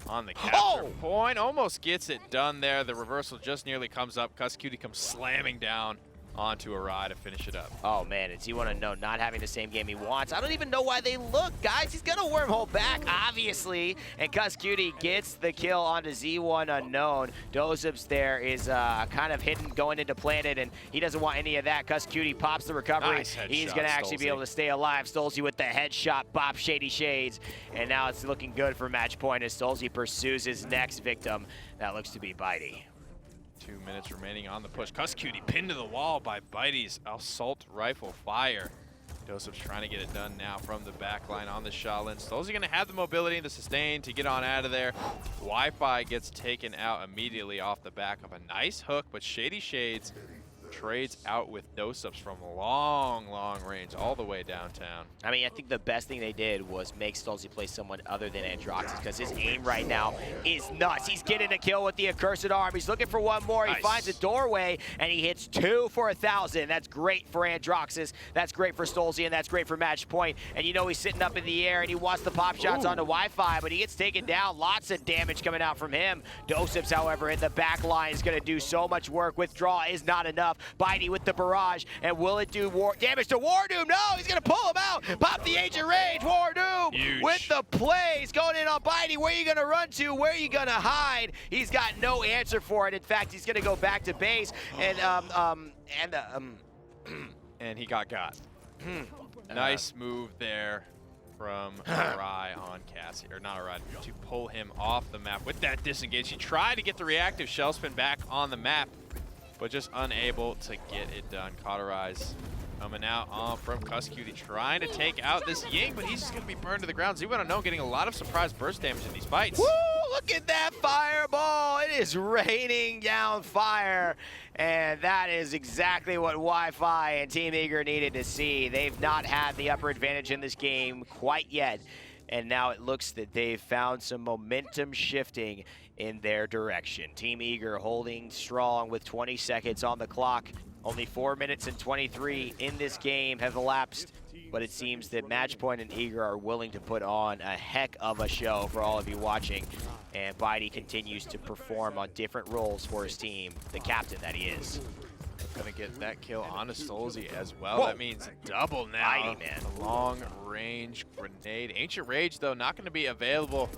on the capture point. Almost gets it done there. The reversal just nearly comes up. Kusqt comes slamming down onto Awry to finish it up. Oh man, and Z1 Unknown not having the same game he wants. I don't even know why they look, guys. He's gonna wormhole back, obviously. And Kusqt gets the kill onto Z1 Unknown. doesupz there is kind of hidden going into Planet, and he doesn't want any of that. Kusqt pops the recovery. Nice headshot, He's gonna actually be able to stay alive. stolzey with the headshot, bop ShadeeyShades. And now it's looking good for Matchpoint as stolzey pursues his next victim. That looks to be Bitey. 2 minutes remaining on the push. Kusqt pinned to the wall by Bitey's assault rifle fire. doesupz trying to get it done now from the back line on the Shaolin. stolzey going to have the mobility and the sustain to get on out of there. Wi-Fi gets taken out immediately off the back of a nice hook, but ShadeeyShades trades out with doesupz from long, long range all the way downtown. I mean, I think the best thing they did was make stolzey play someone other than Androxus, because his aim right now is nuts. He's getting a kill with the accursed arm. He's looking for one more. Nice. He finds a doorway, and he hits 2 for 1,000. That's great for Androxus. That's great for stolzey, and that's great for Matchpoint. And you know he's sitting up in the air, and he wants the pop shots onto Wi-Fi, but he gets taken down. Lots of damage coming out from him. doesupz, however, in the back line is going to do so much work. Withdraw is not enough. Bitey with the barrage, and will it do damage to WarDoom? No, he's gonna pull him out. Pop the Ancient Rage. WarDoom with the plays, going in on Bitey. Where are you gonna run to? Where are you gonna hide? He's got no answer for it. In fact, he's gonna go back to base, and and he got. Nice move there from Awry on Cassie, or not Awry, to pull him off the map with that disengage. He tried to get the reactive shell spin back on the map, but just unable to get it done. Cauterize coming out on from Kusqt, trying to take out this Ying, but he's just going to be burned to the ground. Z1Unknown getting a lot of surprise burst damage in these fights. Woo! Look at that fireball. It is raining down fire. And that is exactly what Wi-Fi and Team Eager needed to see. They've not had the upper advantage in this game quite yet. And now it looks that they've found some momentum shifting in their direction. Team Eager holding strong with 20 seconds on the clock. Only 4 minutes and 23 in this game have elapsed, but it seems that Matchpoint and Eager are willing to put on a heck of a show for all of you watching. And Bitey continues to perform on different roles for his team, the captain that he is. Gonna get that kill on a stolzey as well. Whoa. That means double now. Bitey, man. Long range grenade. Ancient Rage, though, not gonna be available.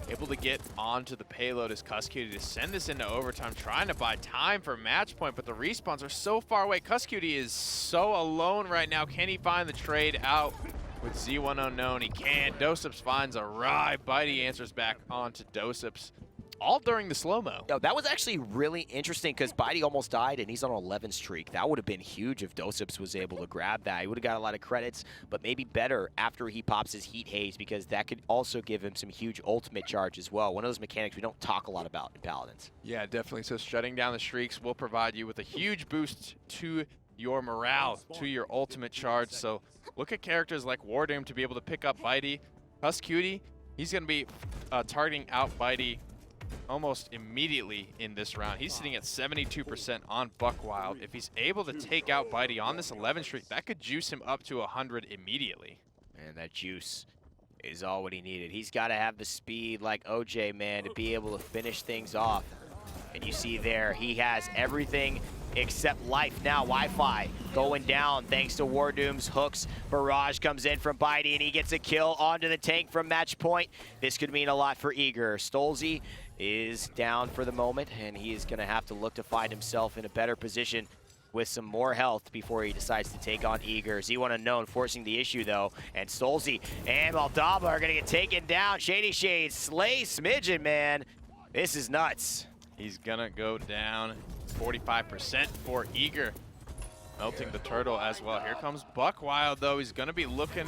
Able to get onto the payload as Kusqt to send this into overtime, trying to buy time for Matchpoint, but the respawns are so far away. Kusqt is so alone right now. Can he find the trade out with Z1Unknown? He can't. doesupz finds Awry. Bitey answers back onto doesupz, all during the slow-mo. Yo, that was actually really interesting because Bitey almost died and he's on an 11 streak. That would have been huge if doesupz was able to grab that. He would have got a lot of credits, but maybe better after he pops his Heat Haze, because that could also give him some huge ultimate charge as well. One of those mechanics we don't talk a lot about in Paladins. Yeah, definitely. So shutting down the streaks will provide you with a huge boost to your morale, to your ultimate charge. So look at characters like WarDoom to be able to pick up Bitey. Kusqt, he's going to be targeting out Bitey almost immediately in this round. He's sitting at 72% on Buckwild. If he's able to take out Bitey on this 11 streak, that could juice him up to 100 immediately. And that juice is all what he needed. He's got to have the speed like OJ, man, to be able to finish things off. And you see there, he has everything except life now. Wi-Fi going down thanks to WarDoom's hooks. Barrage comes in from Bitey, and he gets a kill onto the tank from Matchpoint. This could mean a lot for Eager. stolzey is down for the moment, and he is going to have to look to find himself in a better position with some more health before he decides to take on Eager. Z1Unknown forcing the issue, though, and stolzey and Moldava are going to get taken down. ShadeeyShades slay Smidgen, man. This is nuts. He's gonna go down 45% for Eager. Melting the turtle as well. Here comes Buckwild, though. He's gonna be looking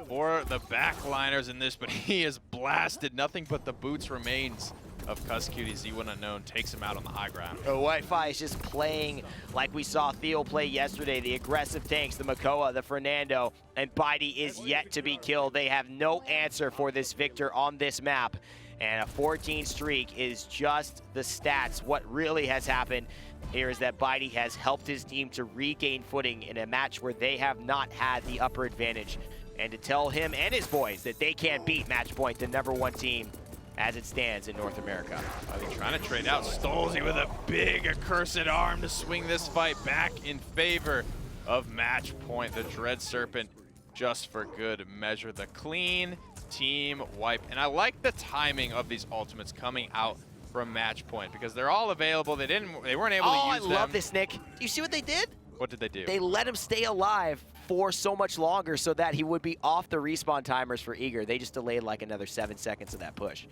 for the backliners in this, but he is blasted. Nothing but the boots remains of Kusqt. Z1Unknown takes him out on the high ground. Wi-Fi is just playing like we saw Theo play yesterday. The aggressive tanks, the Makoa, the Fernando, and Bitey is yet to be killed. They have no answer for this Victor on this map. And a 14 streak is just the stats. What really has happened here is that Bitey has helped his team to regain footing in a match where they have not had the upper advantage. And to tell him and his boys that they can't beat Matchpoint, the #1 team, as it stands in North America. They're trying to trade out stolzey with a big accursed arm to swing this fight back in favor of Matchpoint. The Dread Serpent just for good measure. The clean team wipe. And I like the timing of these ultimates coming out from Matchpoint because they're all available. They weren't able to use them. I love this, Nick. You see what they did? What did they do? They let him stay alive for so much longer so that he would be off the respawn timers for Eager. They just delayed like another 7 seconds of that push.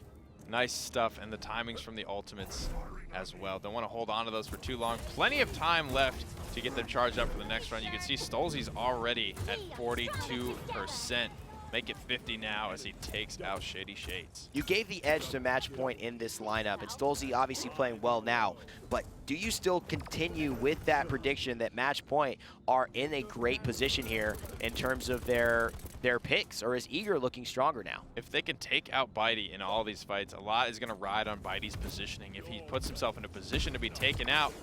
Nice stuff, and the timings from the ultimates as well. Don't want to hold on to those for too long. Plenty of time left to get them charged up for the next run. You can see stolzey's already at 42%. Make it 50 now as he takes out ShadeeyShades. You gave the edge to Matchpoint in this lineup, and stolzey obviously playing well now, but do you still continue with that prediction that Matchpoint are in a great position here in terms of their picks, or is Eager looking stronger now? If they can take out Bitey in all these fights, a lot is going to ride on Bitey's positioning. If he puts himself in a position to be taken out,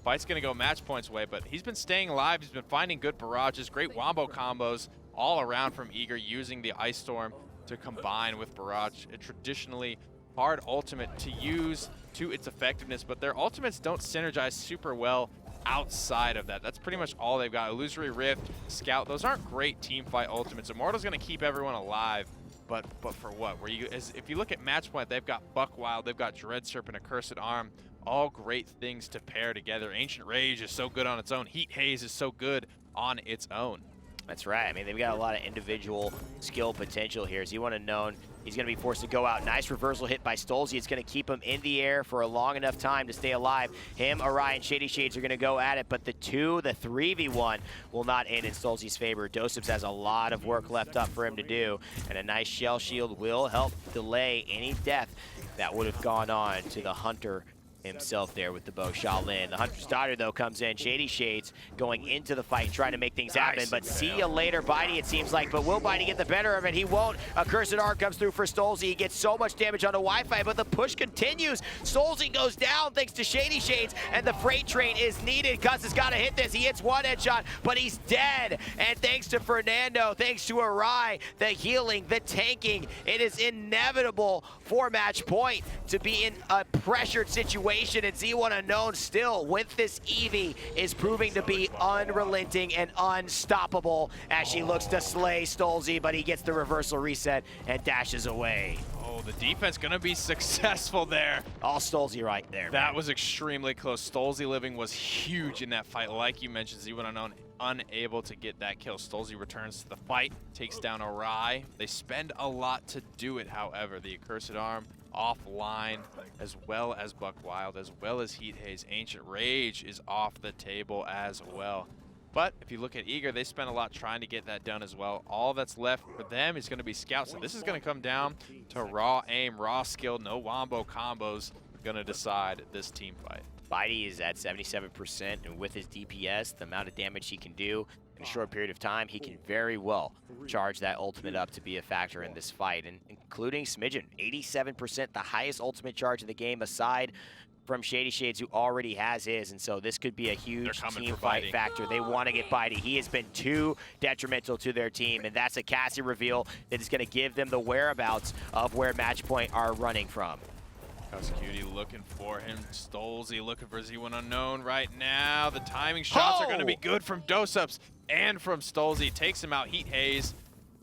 fight's going to go Matchpoint's way, but he's been staying alive. He's been finding good barrages, great wombo combos all around from Eager, using the Ice Storm to combine with barrage. A traditionally hard ultimate to use to its effectiveness, but their ultimates don't synergize super well outside of that, that's pretty much all they've got. Illusory Rift, Scout, those aren't great team fight ultimates. Immortal's going to keep everyone alive, but for what? If you look at Matchpoint, they've got Buckwild, they've got Dread Serpent, Accursed Arm, all great things to pair together. Ancient Rage is so good on its own. Heat Haze is so good on its own. That's right. I mean, they've got a lot of individual skill potential here. So you want to know he's going to be forced to go out. Nice reversal hit by stolzey. It's going to keep him in the air for a long enough time to stay alive. Him, Awry, and ShadeeyShades are going to go at it, but the 3v1 will not end in stolzey's favor. doesupz has a lot of work left up for him to do, and a nice shell shield will help delay any death that would have gone on to the Hunter himself there with the bow. Shaolin. The Hunter's Daughter, though, comes in. ShadeeyShades going into the fight and trying to make things happen. But see you later, Bitey, it seems like. But will Bitey get the better of it? He won't. Accursed Arm comes through for stolzey. He gets so much damage on the Wi-Fi, but the push continues. stolzey goes down thanks to ShadeeyShades, and the freight train is needed. Kusqt has got to hit this. He hits one headshot, but he's dead. And thanks to Fernando, thanks to Awry, the healing, the tanking, it is inevitable for Matchpoint to be in a pressured situation. And Z1 Unknown still with this Evie is proving to be unrelenting and unstoppable as she looks to slay stolzey, but he gets the reversal reset and dashes away. Oh, the defense gonna be successful there. All stolzey right there. That was extremely close. stolzey living was huge in that fight. Like you mentioned, Z1 Unknown unable to get that kill. stolzey returns to the fight, takes down Awry. They spend a lot to do it, however. The Accursed Arm offline, as well as Buckwild, as well as Heat Haze. Ancient Rage is off the table as well. But if you look at Eager, they spent a lot trying to get that done as well. All that's left for them is going to be Scout. So this is going to come down to raw aim, raw skill, no wombo combos going to decide this team fight. Bitey is at 77%, and with his DPS, the amount of damage he can do in a short period of time, he can very well charge that ultimate up to be a factor in this fight, and including Smidgen, 87%, the highest ultimate charge in the game aside from ShadeeyShades, who already has his, and so this could be a huge team fight factor. They want to get Bitey. He has been too detrimental to their team, and that's a Cassie reveal that is going to give them the whereabouts of where Matchpoint are running from. Kusqt looking for him. stolzey looking for Z1 Unknown right now. The timing shots are going to be good from doesupz and from stolzey. Takes him out. Heat Haze.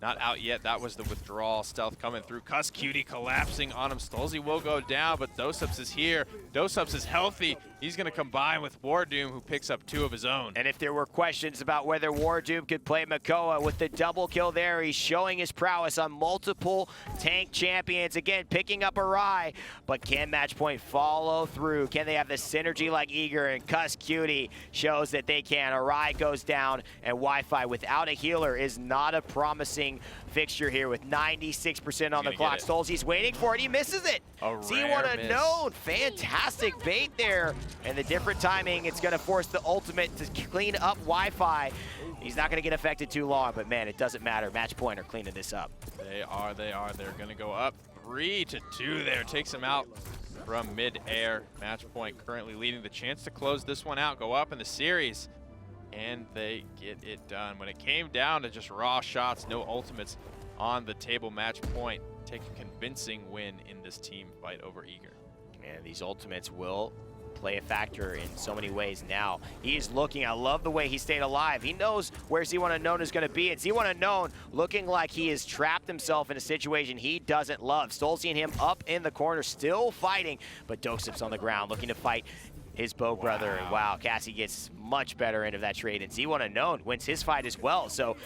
Not out yet. That was the withdrawal. Stealth coming through. Kusqt collapsing on him. stolzey will go down, but doesupz is here. doesupz is healthy. He's going to combine with WarDoom, who picks up 2 of his own. And if there were questions about whether WarDoom could play Makoa with the double kill there, he's showing his prowess on multiple tank champions. Again, picking up Awry, but can Matchpoint follow through? Can they have the synergy like Eager? And Kusqt shows that they can. Awry goes down, and Wi-Fi without a healer is not a promising fixture here with 96% on the clock. stolzey's waiting for it. He misses it. Z1 Unknown, fantastic bait there. And the different timing, it's going to force the ultimate to clean up Wi-Fi. He's not going to get affected too long, but man, it doesn't matter. Matchpoint are cleaning this up. They are. They're going to go up 3-2 there. Takes him out from mid-air. Matchpoint currently leading the chance to close this one out, go up in the series, and they get it done. When it came down to just raw shots, no ultimates on the table, Matchpoint take a convincing win in this team fight over Eager. And these ultimates will play a factor in so many ways now. He is looking, I love the way he stayed alive. He knows where Z1 Unknown is going to be. And Z1 Unknown looking like he has trapped himself in a situation he doesn't love. stolzey and him up in the corner, still fighting, but doesupz on the ground, looking to fight his bow brother. And wow, Cassie gets much better into that trade, and Z1 Unknown wins his fight as well. So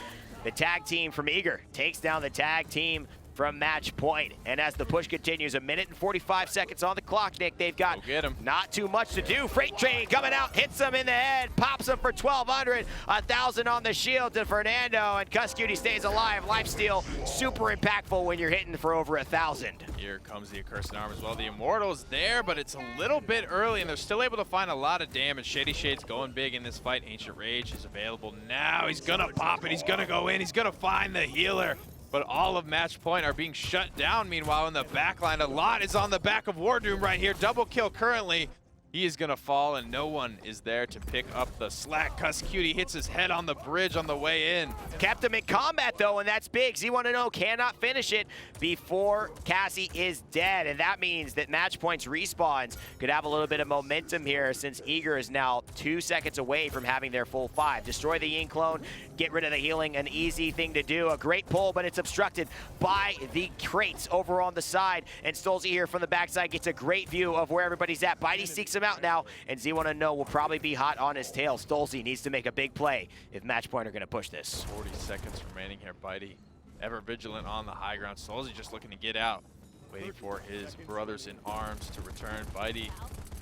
the tag team from Eager takes down the tag team from Matchpoint. And as the push continues, 1 minute and 45 seconds on the clock, Nick, they've got not too much to do. Freight train coming out, hits him in the head, pops him for 1,200, 1,000 on the shield to Fernando, and Kusqt stays alive. Lifesteal, super impactful when you're hitting for over 1,000. Here comes the Accursed Arm as well. The Immortal's there, but it's a little bit early, and they're still able to find a lot of damage. ShadeeyShades going big in this fight. Ancient Rage is available now. He's gonna pop it, he's gonna go in, he's gonna find the healer. But all of Matchpoint are being shut down. Meanwhile, in the back line, a lot is on the back of WarDoom right here. Double kill currently. He is going to fall, and no one is there to pick up the slack. Kusqt hits his head on the bridge on the way in. Kept him in combat, though, and that's big. Z1 cannot finish it before Cassie is dead, and that means that Matchpoint's respawns could have a little bit of momentum here since Eager is now 2 seconds away from having their full 5. Destroy the Yin clone, get rid of the healing, an easy thing to do. A great pull, but it's obstructed by the crates over on the side, and stolzey here from the backside gets a great view of where everybody's at. Bitey seeks him out now, and Z1 will probably be hot on his tail. stolzey needs to make a big play if Matchpoint are going to push this. 40 seconds remaining here. Bitey ever vigilant on the high ground. stolzey just looking to get out, waiting for his brothers in arms to return. Bitey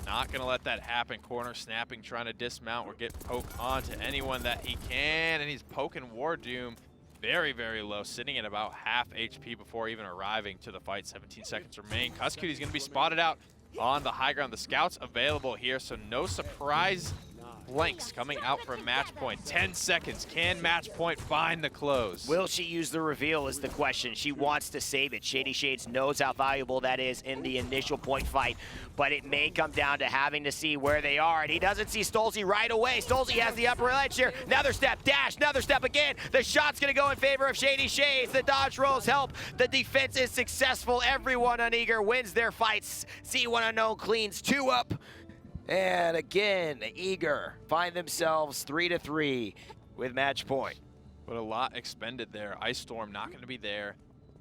not going to let that happen. Corner snapping, trying to dismount or get poked onto anyone that he can, and he's poking WarDoom very, very low, sitting at about half HP before even arriving to the fight. 17 seconds remain. Kusqt is going to be spotted out on the high ground. The scouts available here, so no surprise blanks coming out from Matchpoint. 10 seconds. Can Matchpoint find the close? Will she use the reveal is the question. She wants to save it. ShadeeyShades knows how valuable that is in the initial point fight, but it may come down to having to see where they are, and he doesn't see stolzey right away. stolzey has the upper edge here. Another step, dash, another step again. The shot's going to go in favor of ShadeeyShades. The dodge rolls help. The defense is successful. Everyone on Eager wins their fights. Z1 cleans 2 up. And again, Eager find themselves 3-3 with Matchpoint. But a lot expended there. Ice Storm not going to be there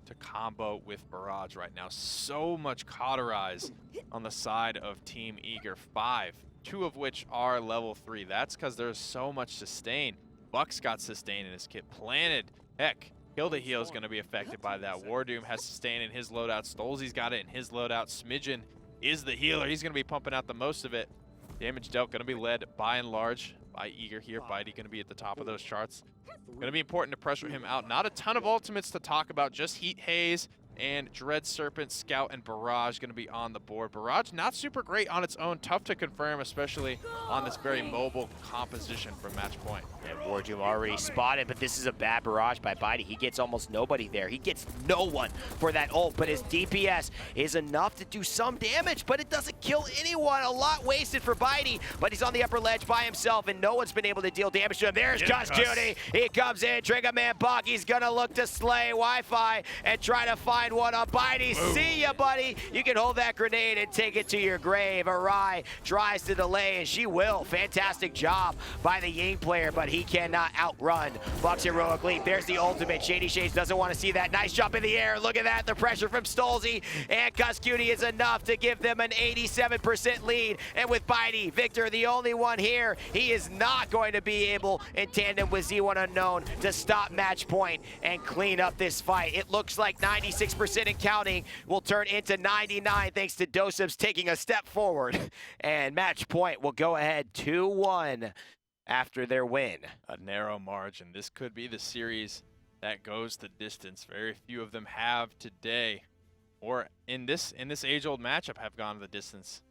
to combo with Barrage right now. So much cauterize on the side of Team Eager. 5, 2 of which are level 3. That's because there's so much sustain. Buck's got sustain in his kit. Planted. Heck, Kill the Heal is going to be affected by that. WarDoom has sustain in his loadout. stolzey's got it in his loadout. Smidgen is the healer. He's going to be pumping out the most of it. Damage dealt going to be led by and large by Eager here. Bitey going to be at the top of those charts. Going to be important to pressure him out. Not a ton of ultimates to talk about. Just Heat Haze and Dread Serpent, Scout, and Barrage going to be on the board. Barrage not super great on its own. Tough to confirm, especially on this very mobile composition from Matchpoint. And WarDoom already spotted, but this is a bad Barrage by Bitey. He gets almost nobody there. He gets no one for that ult, but his DPS is enough to do some damage, but it doesn't kill anyone. A lot wasted for Bitey, but he's on the upper ledge by himself, and no one's been able to deal damage to him. There's Kusqt. He comes in. Trigger Man Buck. He's going to look to slay Wi-Fi and try to find one on Bitey. See ya, buddy. You can hold that grenade and take it to your grave. Awry tries to delay, and she will. Fantastic job by the Ying player, but he cannot outrun Buck's heroic leap. There's the ultimate. ShadeeyShades doesn't want to see that. Nice jump in the air. Look at that. The pressure from stolzey, and Kusqt is enough to give them an 87% lead. And with Bitey, Victor, the only one here, he is not going to be able, in tandem with Z1 to stop Matchpoint and clean up this fight. It looks like 96% and counting will turn into 99 thanks to doesupz taking a step forward. And Matchpoint will go ahead 2-1 after their win. A narrow margin. This could be the series that goes the distance. Very few of them have today, or in this age-old matchup, have gone the distance.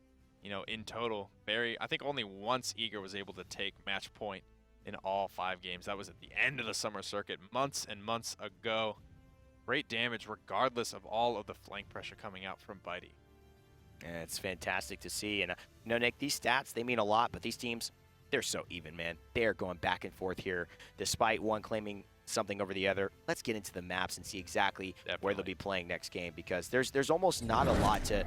You know, in total, I think only once Eager was able to take Matchpoint in all 5 games. That was at the end of the summer circuit, months and months ago. Great damage regardless of all of the flank pressure coming out from Bitey. Yeah, it's fantastic to see. And you know, Nick, these stats, they mean a lot, but these teams, they're so even, man. They're going back and forth here, despite one claiming something over the other. Let's get into the maps and see exactly where they'll be playing next game, because there's almost not a lot to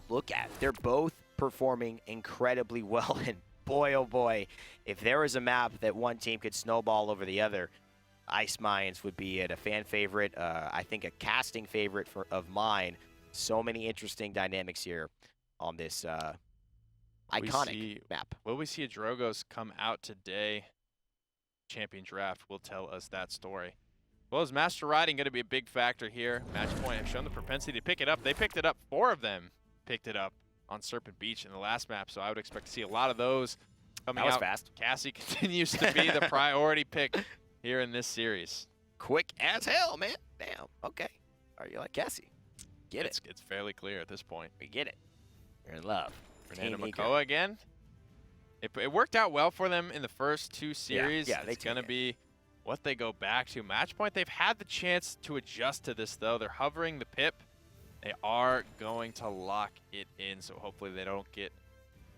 look at. They're both performing incredibly well, and boy, oh boy, if there was a map that one team could snowball over the other, Ice Mines would be it. A fan favorite, I think a casting favorite of mine. So many interesting dynamics here on this iconic map. Will we see a Drogos come out today? Champion Draft will tell us that story. Well, is Master Riding going to be a big factor here? Matchpoint have shown the propensity to pick it up. They picked it up. 4 of them picked it up on Serpent Beach in the last map, so I would expect to see a lot of those coming out. That was fast. Cassie continues to be the priority pick here in this series. Quick as hell, man. Damn. Okay. Are you like Cassie? Get it. It's fairly clear at this point. We get it. You're in love. Fernando Makoa again. It worked out well for them in the first 2 series. Yeah, it's going to be what they go back to. Matchpoint, they've had the chance to adjust to this, though. They're hovering the pip. They are going to lock it in, so hopefully they don't get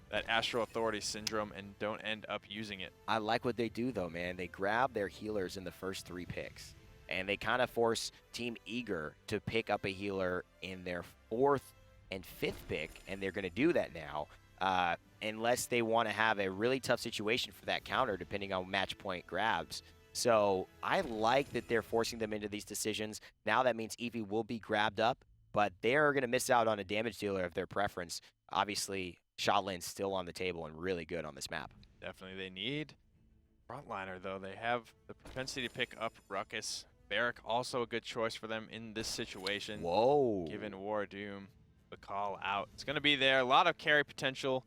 that Astral Authority syndrome and don't end up using it. I like what they do, though, man. They grab their healers in the first 3 picks, and they kind of force Team Eager to pick up a healer in their 4th and 5th pick, and they're going to do that now, unless they want to have a really tough situation for that counter, depending on Matchpoint grabs. So I like that they're forcing them into these decisions. Now that means Evie will be grabbed up, but they're going to miss out on a damage dealer of their preference. Obviously, Shaolin's still on the table and really good on this map. Definitely they need frontliner, though. They have the propensity to pick up Ruckus. Barrack also a good choice for them in this situation. Whoa. Given WarDoom the call out. It's going to be there. A lot of carry potential.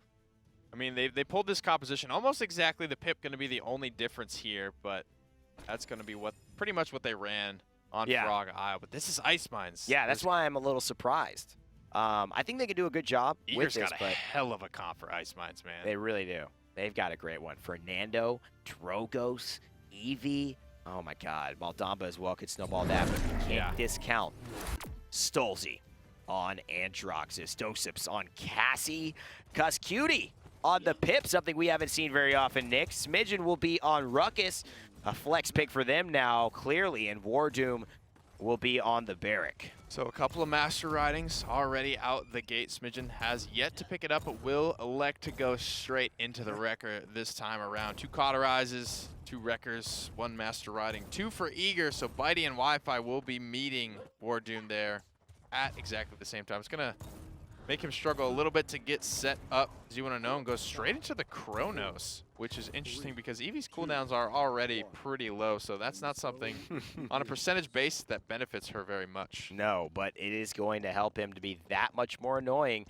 I mean, they pulled this composition almost exactly. The pip going to be the only difference here, but that's going to be pretty much what they ran on Frog Isle. But this is Ice Mines. Yeah, that's why I'm a little surprised. I think they can do a good job Eager's with this, got a hell of a comp for Ice Mines, man. They really do. They've got a great one. Fernando, Drogos, Evie. Oh my God, Maldamba as well could snowball that, but you can't discount Stolzey on Androxus, doesupz on Cassie, Kusqt on the pip, something we haven't seen very often, Nick. Smidgen will be on Ruckus, a flex pick for them now, clearly, and WarDoom will be on the Barrack. So a couple of master ridings already out the gate. Smidgen has yet to pick it up, but will elect to go straight into the wrecker this time around. 2 cauterizes, 2 wreckers, 1 master riding, 2 for Eager. So Bitey and Wi-Fi will be meeting WarDoom there at exactly the same time. It's gonna make him struggle a little bit to get set up, as you want to know, and go straight into the Chronos, which is interesting because Evie's cooldowns are already pretty low, so that's not something on a percentage base that benefits her very much. No, but it is going to help him to be that much more annoying,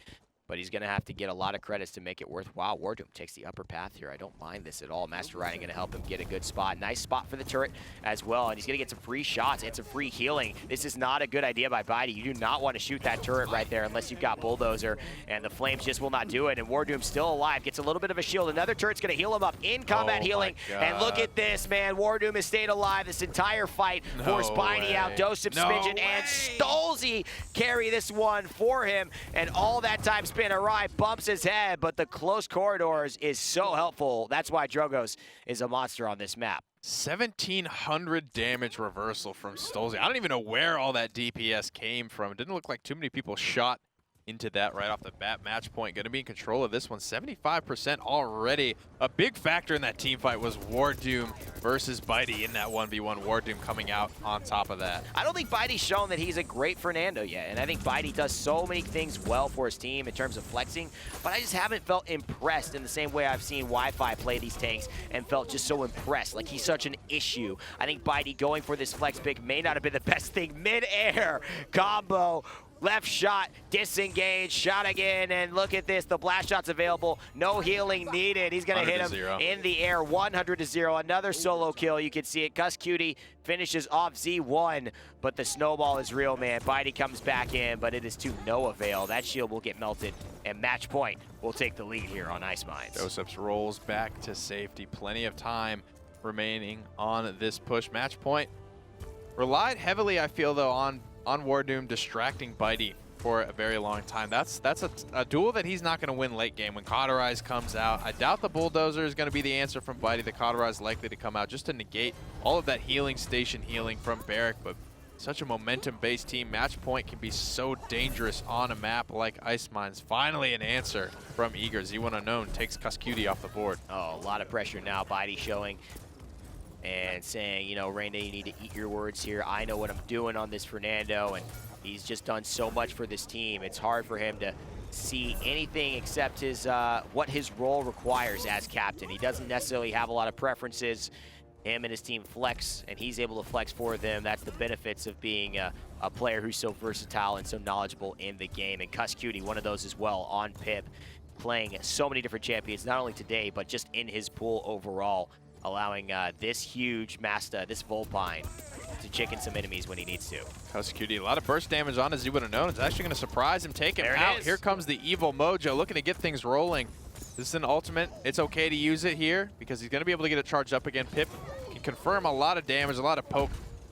but he's going to have to get a lot of credits to make it worthwhile. WarDoom takes the upper path here. I don't mind this at all. Master Riding going to help him get a good spot. Nice spot for the turret as well, and he's going to get some free shots and some free healing. This is not a good idea by Bitey. You do not want to shoot that turret right there unless you've got Bulldozer, and the Flames just will not do it, and WarDoom's still alive. Gets a little bit of a shield. Another turret's going to heal him up in combat healing, and look at this, man. WarDoom has stayed alive this entire fight. Forced Bitey out. doesupz, Smidgen, and stolzey carry this one for him, and all that time spent, Awry bumps his head, but the close corridors is so helpful. That's why Drogos is a monster on this map. 1,700 damage reversal from stolzey. I don't even know where all that DPS came from. It didn't look like too many people shot into that right off the bat. Matchpoint going to be in control of this one. 75% already. A big factor in that team fight was WarDoom versus Bitey in that 1v1. WarDoom coming out on top of that. I don't think Bitey's shown that he's a great Fernando yet, and I think Bitey does so many things well for his team in terms of flexing, but I just haven't felt impressed in the same way I've seen Wi-Fi play these tanks and felt just so impressed. Like, he's such an issue. I think Bitey going for this flex pick may not have been the best thing. Mid-air combo. Left shot, disengage, shot again, and look at this. The blast shot's available. No healing needed. He's going to hit him in the air, 100-0. Another solo kill. You can see it. Kusqt finishes off Z1, but the snowball is real, man. Bitey comes back in, but it is to no avail. That shield will get melted, and Matchpoint will take the lead here on Ice Mines. doesupz rolls back to safety. Plenty of time remaining on this push. Matchpoint relied heavily, I feel, though, on WarDoom distracting Bitey for a very long time. That's a duel that he's not going to win late game. When Cauterize comes out, I doubt the Bulldozer is going to be the answer from Bitey. The Cauterize is likely to come out just to negate all of that healing station healing from Barrack, but such a momentum-based team. Matchpoint can be so dangerous on a map like Ice Mines. Finally an answer from Eager. Z1 Unknown takes Kusqt off the board. Oh, a lot of pressure now. Bitey showing and saying, you know, Raina, you need to eat your words here. I know what I'm doing on this Fernando, and he's just done so much for this team. It's hard for him to see anything except his what his role requires as captain. He doesn't necessarily have a lot of preferences. Him and his team flex, and he's able to flex for them. That's the benefits of being a player who's so versatile and so knowledgeable in the game. And Kusqt, one of those as well, on Pip, playing so many different champions, not only today, but just in his pool overall, allowing this huge Masta, this Vulpine, to chicken some enemies when he needs to. Kusqt, a lot of burst damage on, as you would have known. It's actually going to surprise him, take him out. Here comes the evil Mojo, looking to get things rolling. This is an ultimate. It's okay to use it here because he's going to be able to get it charged up again. Pip can confirm a lot of damage, a lot of poke.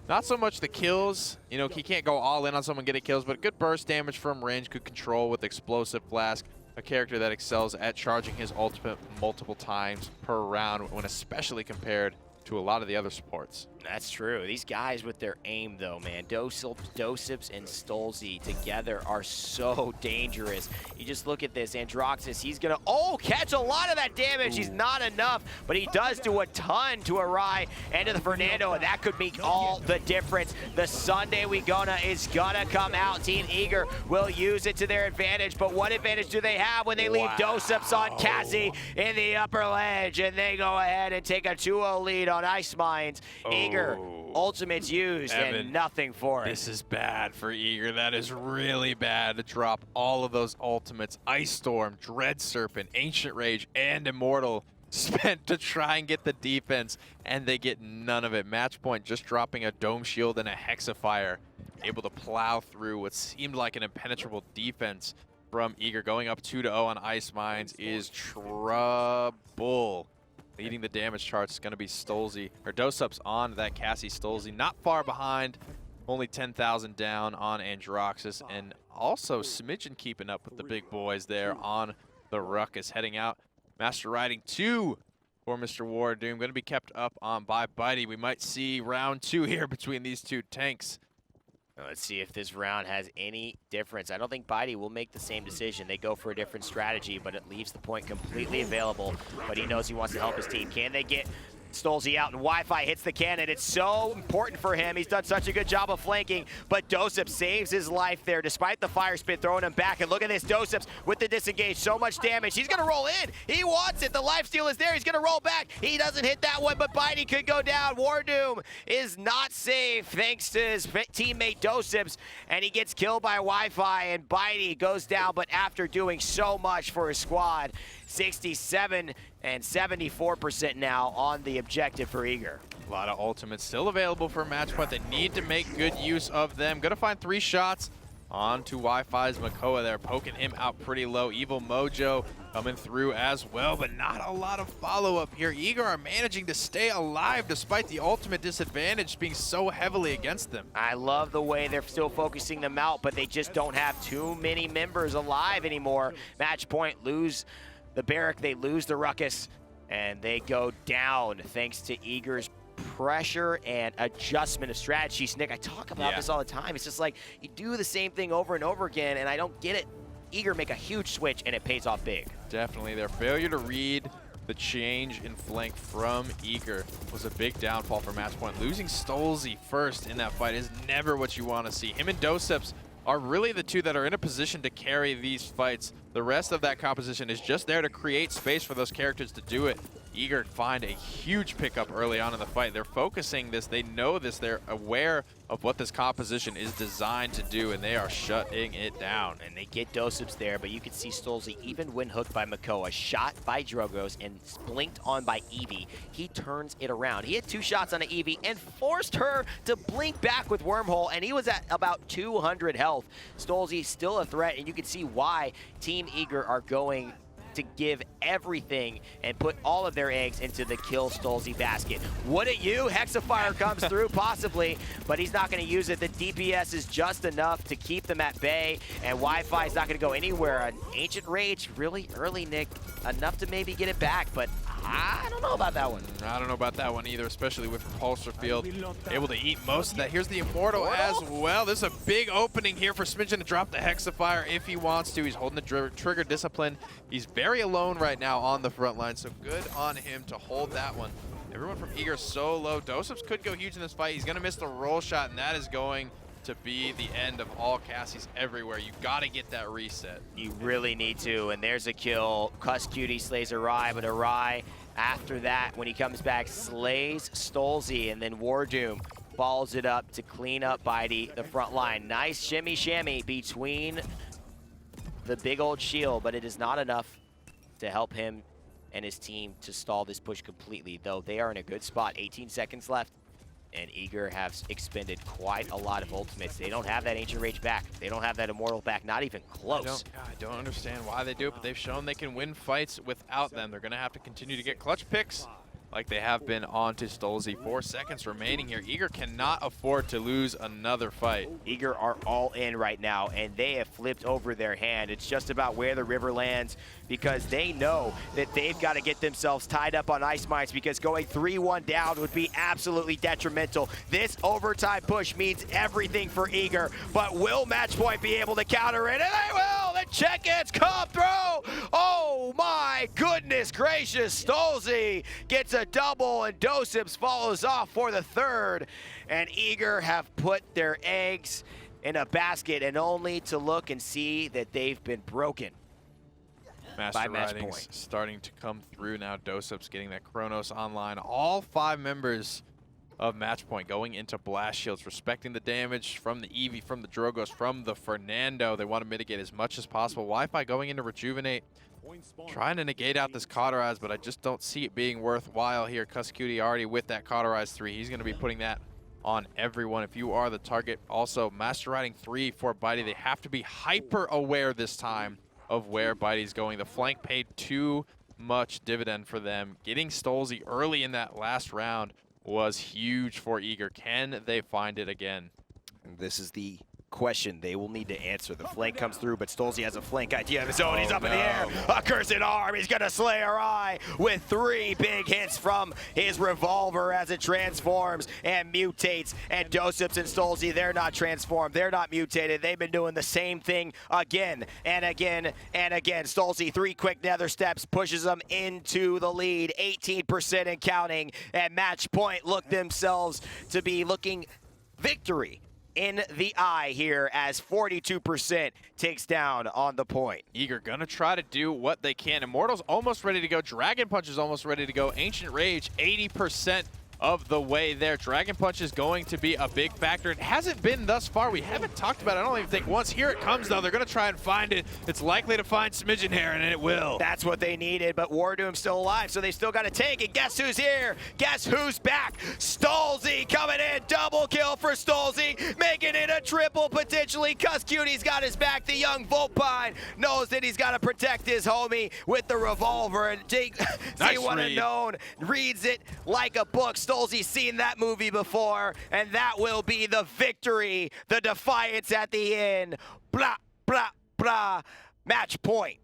Not so much the kills. You know, he can't go all in on someone getting kills, but good burst damage from range, good control with explosive flask. a character that excels at charging his ultimate multiple times per round, when especially compared to a lot of the other supports. That's true. These guys with their aim, though, man. doesupz and stolzey together are so dangerous. You just look at this. Androxus, he's going to, catch a lot of that damage. He's not enough, but he does do a ton to Awry and to the Fernando, and that could make all the difference. The Sunday We Gonna is going to come out. Team Eager will use it to their advantage, but what advantage do they have when they leave doesupz on Cassie in the upper ledge, and they go ahead and take a 2-0 lead on Ice Mines. Eager, ultimates used, Evan, and nothing for it. This is bad for Eager. That is really bad to drop all of those ultimates. Ice Storm, Dread Serpent, Ancient Rage, and Immortal spent to try and get the defense, and they get none of it. Matchpoint just dropping a Dome Shield and a Hexafire, able to plow through what seemed like an impenetrable defense from Eager. Going up 2-0 on Ice Mines is trouble. Leading the damage charts is going to be stolzey, or doesupz on that Cassie stolzey. Not far behind, only 10,000 down on Androxus, and also Smidgen keeping up with the big boys there on the Ruckus. Heading out, Master Riding 2 for Mr. WarDoom. Going to be kept up on by Bitey. We might see round 2 here between these two tanks. Let's see if this round has any difference. I don't think Bitey will make the same decision. They go for a different strategy, but it leaves the point completely available. But he knows he wants to help his team. Can they get stolzey out, and Wi-Fi hits the cannon? It's so important for him. He's done such a good job of flanking, but doesupz saves his life there despite the fire spit throwing him back. And look at this, doesupz with the disengage, so much damage. He's gonna roll in. He wants it. The lifesteal is there. He's gonna roll back. He doesn't hit that one, but Bitey could go down. WarDoom is not safe thanks to his teammate doesupz, and he gets killed by Wi-Fi, and Bitey goes down, but after doing so much for his squad. 67 and 74% now on the objective for Eager. A lot of ultimates still available for Matchpoint. They need to make good use of them. Gonna find 3 shots onto Wi-Fi's Makoa there, poking him out pretty low. Evil Mojo coming through as well, but not a lot of follow-up here. Eager are managing to stay alive despite the ultimate disadvantage being so heavily against them. I love the way they're still focusing them out, but they just don't have too many members alive anymore. Matchpoint lose the barrack, they lose the Ruckus, and they go down thanks to Eager's pressure and adjustment of strategies. Nick, I talk about this all the time. It's just like you do the same thing over and over again, and I don't get it. Eager make a huge switch, and it pays off big. Definitely. Their failure to read the change in flank from Eager was a big downfall for Matchpoint. Losing stolzey first in that fight is never what you want to see. Him and doesupz are really the two that are in a position to carry these fights. The rest of that composition is just there to create space for those characters to do it. Eager find a huge pickup early on in the fight. They're focusing this, they know this, they're aware of what this composition is designed to do, and they are shutting it down. And they get doesupz there, but you can see stolzey, even when hooked by Makoa, shot by Drogos and blinked on by Evie, he turns it around. He had 2 shots on Evie and forced her to blink back with Wormhole, and he was at about 200 health. stolzey still a threat, and you can see why Team Eager are going to give everything and put all of their eggs into the kill stolzey basket. Wouldn't you? Hexafire comes through possibly, but he's not going to use it. The DPS is just enough to keep them at bay, and Wi-Fi is not going to go anywhere. An Ancient Rage really early, Nick, enough to maybe get it back, but I don't know about that one. I don't know about that one either, especially with Repulsor Field able to eat most of that. Here's the Immortal as well. There's a big opening here for Smidgen to drop the Hexafire if he wants to. He's holding the trigger discipline. He's very alone right now on the front line, so good on him to hold that one. Everyone from Eager so low. doesupz could go huge in this fight. He's going to miss the roll shot, and that is going to be the end of all Cassies everywhere. You got to get that reset. You really need to, and there's a kill. Kusqt slays Awry, but Awry, after that, when he comes back, slays stolzey, and then WarDoom follows it up to clean up Bitey, the front line. Nice shimmy between the big old shield, but it is not enough to help him and his team to stall this push completely, though they are in a good spot. 18 seconds left, and Eager have expended quite a lot of ultimates. They don't have that Ancient Rage back. They don't have that Immortal back, not even close. I don't understand why they do it, but they've shown they can win fights without them. They're going to have to continue to get clutch picks like they have been on to stolzey. 4 seconds remaining here. Eager cannot afford to lose another fight. Eager are all in right now, and they have flipped over their hand. It's just about where the river lands, because they know that they've got to get themselves tied up on ice mines, because going 3-1 down would be absolutely detrimental. This overtime push means everything for Eager, but will Matchpoint be able to counter it? And they will! The check-ins come through! Oh my goodness gracious! stolzey gets a double, and doesupz follows off for the third. And Eager have put their eggs in a basket, and only to look and see that they've been broken. Master Riding's starting to come through now. doesupz getting that Chronos online. All 5 members of Matchpoint going into blast shields, respecting the damage from the Evie, from the Drogos, from the Fernando. They want to mitigate as much as possible. Wi-Fi going into rejuvenate, trying to negate out this cauterize, but I just don't see it being worthwhile here. Kusqt already with that cauterize 3. He's going to be putting that on everyone if you are the target. Also, Master Riding 3 for Bitey. They have to be hyper aware this time of where Bitey's going. The flank paid too much dividend for them. Getting stolzey early in that last round was huge for Eager. Can they find it again? This is the question they will need to answer. The flank comes through, but stolzey has a flank idea of his own. He's up in the air. A cursed arm. He's going to slay Awry with 3 big hits from his revolver as it transforms and mutates. And doesupz and stolzey, they're not transformed. They're not mutated. They've been doing the same thing again and again and again. stolzey, 3 quick nether steps, pushes them into the lead. 18% and counting. And Matchpoint look themselves to be looking victory in the eye here as 42% takes down on the point. Eager gonna try to do what they can. Immortal's almost ready to go. Dragon Punch is almost ready to go. Ancient Rage, 80% of the way there. Dragon Punch is going to be a big factor. It hasn't been thus far. We haven't talked about it, I don't even think once. Here it comes, though. They're going to try and find it. It's likely to find Smidgen here, and it will. That's what they needed, but WarDoom's still alive, so they still got to take it. Guess who's here? Guess who's back? stolzey coming in. Double kill for stolzey, making it a triple potentially. Kusqt's got his back. The young Volpine knows that he's got to protect his homie with the revolver, and Nice one unknown reads it like a book. stolzey's seen that movie before, and that will be the victory, the defiance at the end. Blah, blah, blah. Matchpoint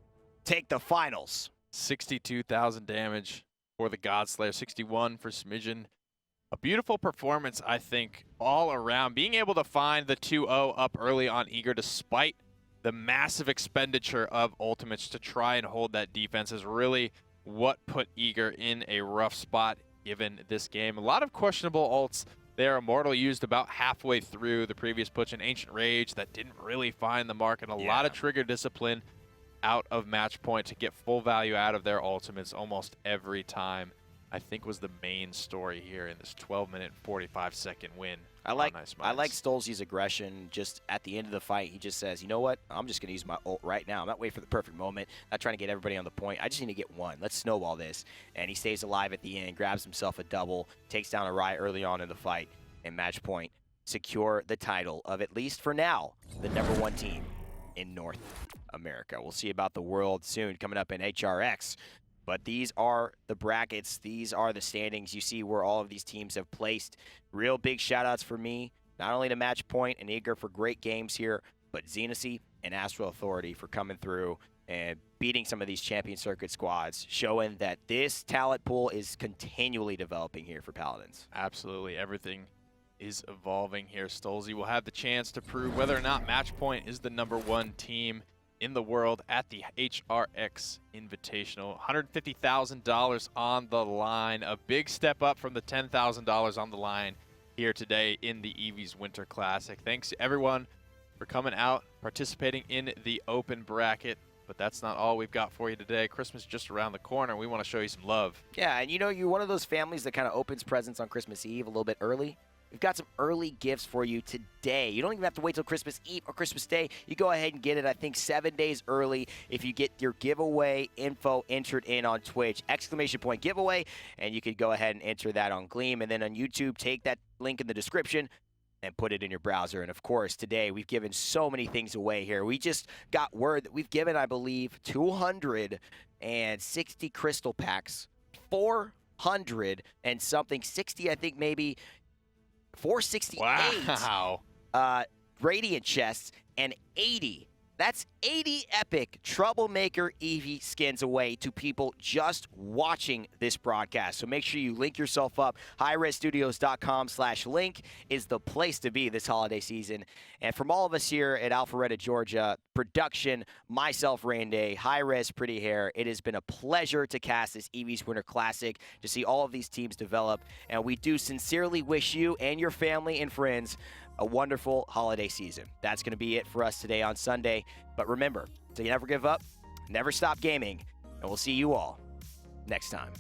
take the finals. 62,000 damage for the Godslayer, 61 for Smidgen. A beautiful performance, I think, all around. Being able to find the 2-0 up early on Eager despite the massive expenditure of ultimates to try and hold that defense is really what put Eager in a rough spot given this game. A lot of questionable ults there. Immortal used about halfway through the previous push, in Ancient Rage that didn't really find the mark, and a lot of trigger discipline out of Matchpoint to get full value out of their ultimates almost every time, I think was the main story here in this 12-minute, 45-second win. I like stolzey's aggression. Just at the end of the fight, he just says, you know what? I'm just going to use my ult right now. I'm not waiting for the perfect moment. Not trying to get everybody on the point. I just need to get one. Let's snowball this. And he stays alive at the end, grabs himself a double, takes down Awry early on in the fight, and Matchpoint secure the title of, at least for now, the #1 team in North America. We'll see about the world soon coming up in HRX. But these are the brackets. These are the standings. You see where all of these teams have placed. Real big shout-outs for me, not only to Matchpoint and Eager for great games here, but Xenasy and Astral Authority for coming through and beating some of these champion circuit squads, showing that this talent pool is continually developing here for Paladins. Absolutely. Everything is evolving here. stolzey will have the chance to prove whether or not Matchpoint is the #1 team in the world at the HRX Invitational. $150,000 on the line. A big step up from the $10,000 on the line here today in the Evie's Winter Classic. Thanks to everyone for coming out, participating in the open bracket. But that's not all we've got for you today. Christmas just around the corner. We want to show you some love. Yeah, and you know, you're one of those families that kind of opens presents on Christmas Eve a little bit early. We've got some early gifts for you today. You don't even have to wait till Christmas Eve or Christmas Day. You go ahead and get it, I think, 7 days early if you get your giveaway info entered in on Twitch. !giveaway, giveaway, and you could go ahead and enter that on Gleam. And then on YouTube, take that link in the description and put it in your browser. And of course, today we've given so many things away here. We just got word that we've given, I believe, 260 crystal packs, 400 400 and something, 60, I think maybe 468 Wow. Radiant chests, and 80. That's 80 epic Troublemaker Evie skins away to people just watching this broadcast. So make sure you link yourself up. HiResStudios.com/link is the place to be this holiday season. And from all of us here at Alpharetta, Georgia, production, myself, Rain Day, Hi-Rez, Pretty Hair, it has been a pleasure to cast this Evie's Winter Classic, to see all of these teams develop. And we do sincerely wish you and your family and friends a wonderful holiday season. That's going to be it for us today on Sunday. But remember, to never give up, never stop gaming, and we'll see you all next time.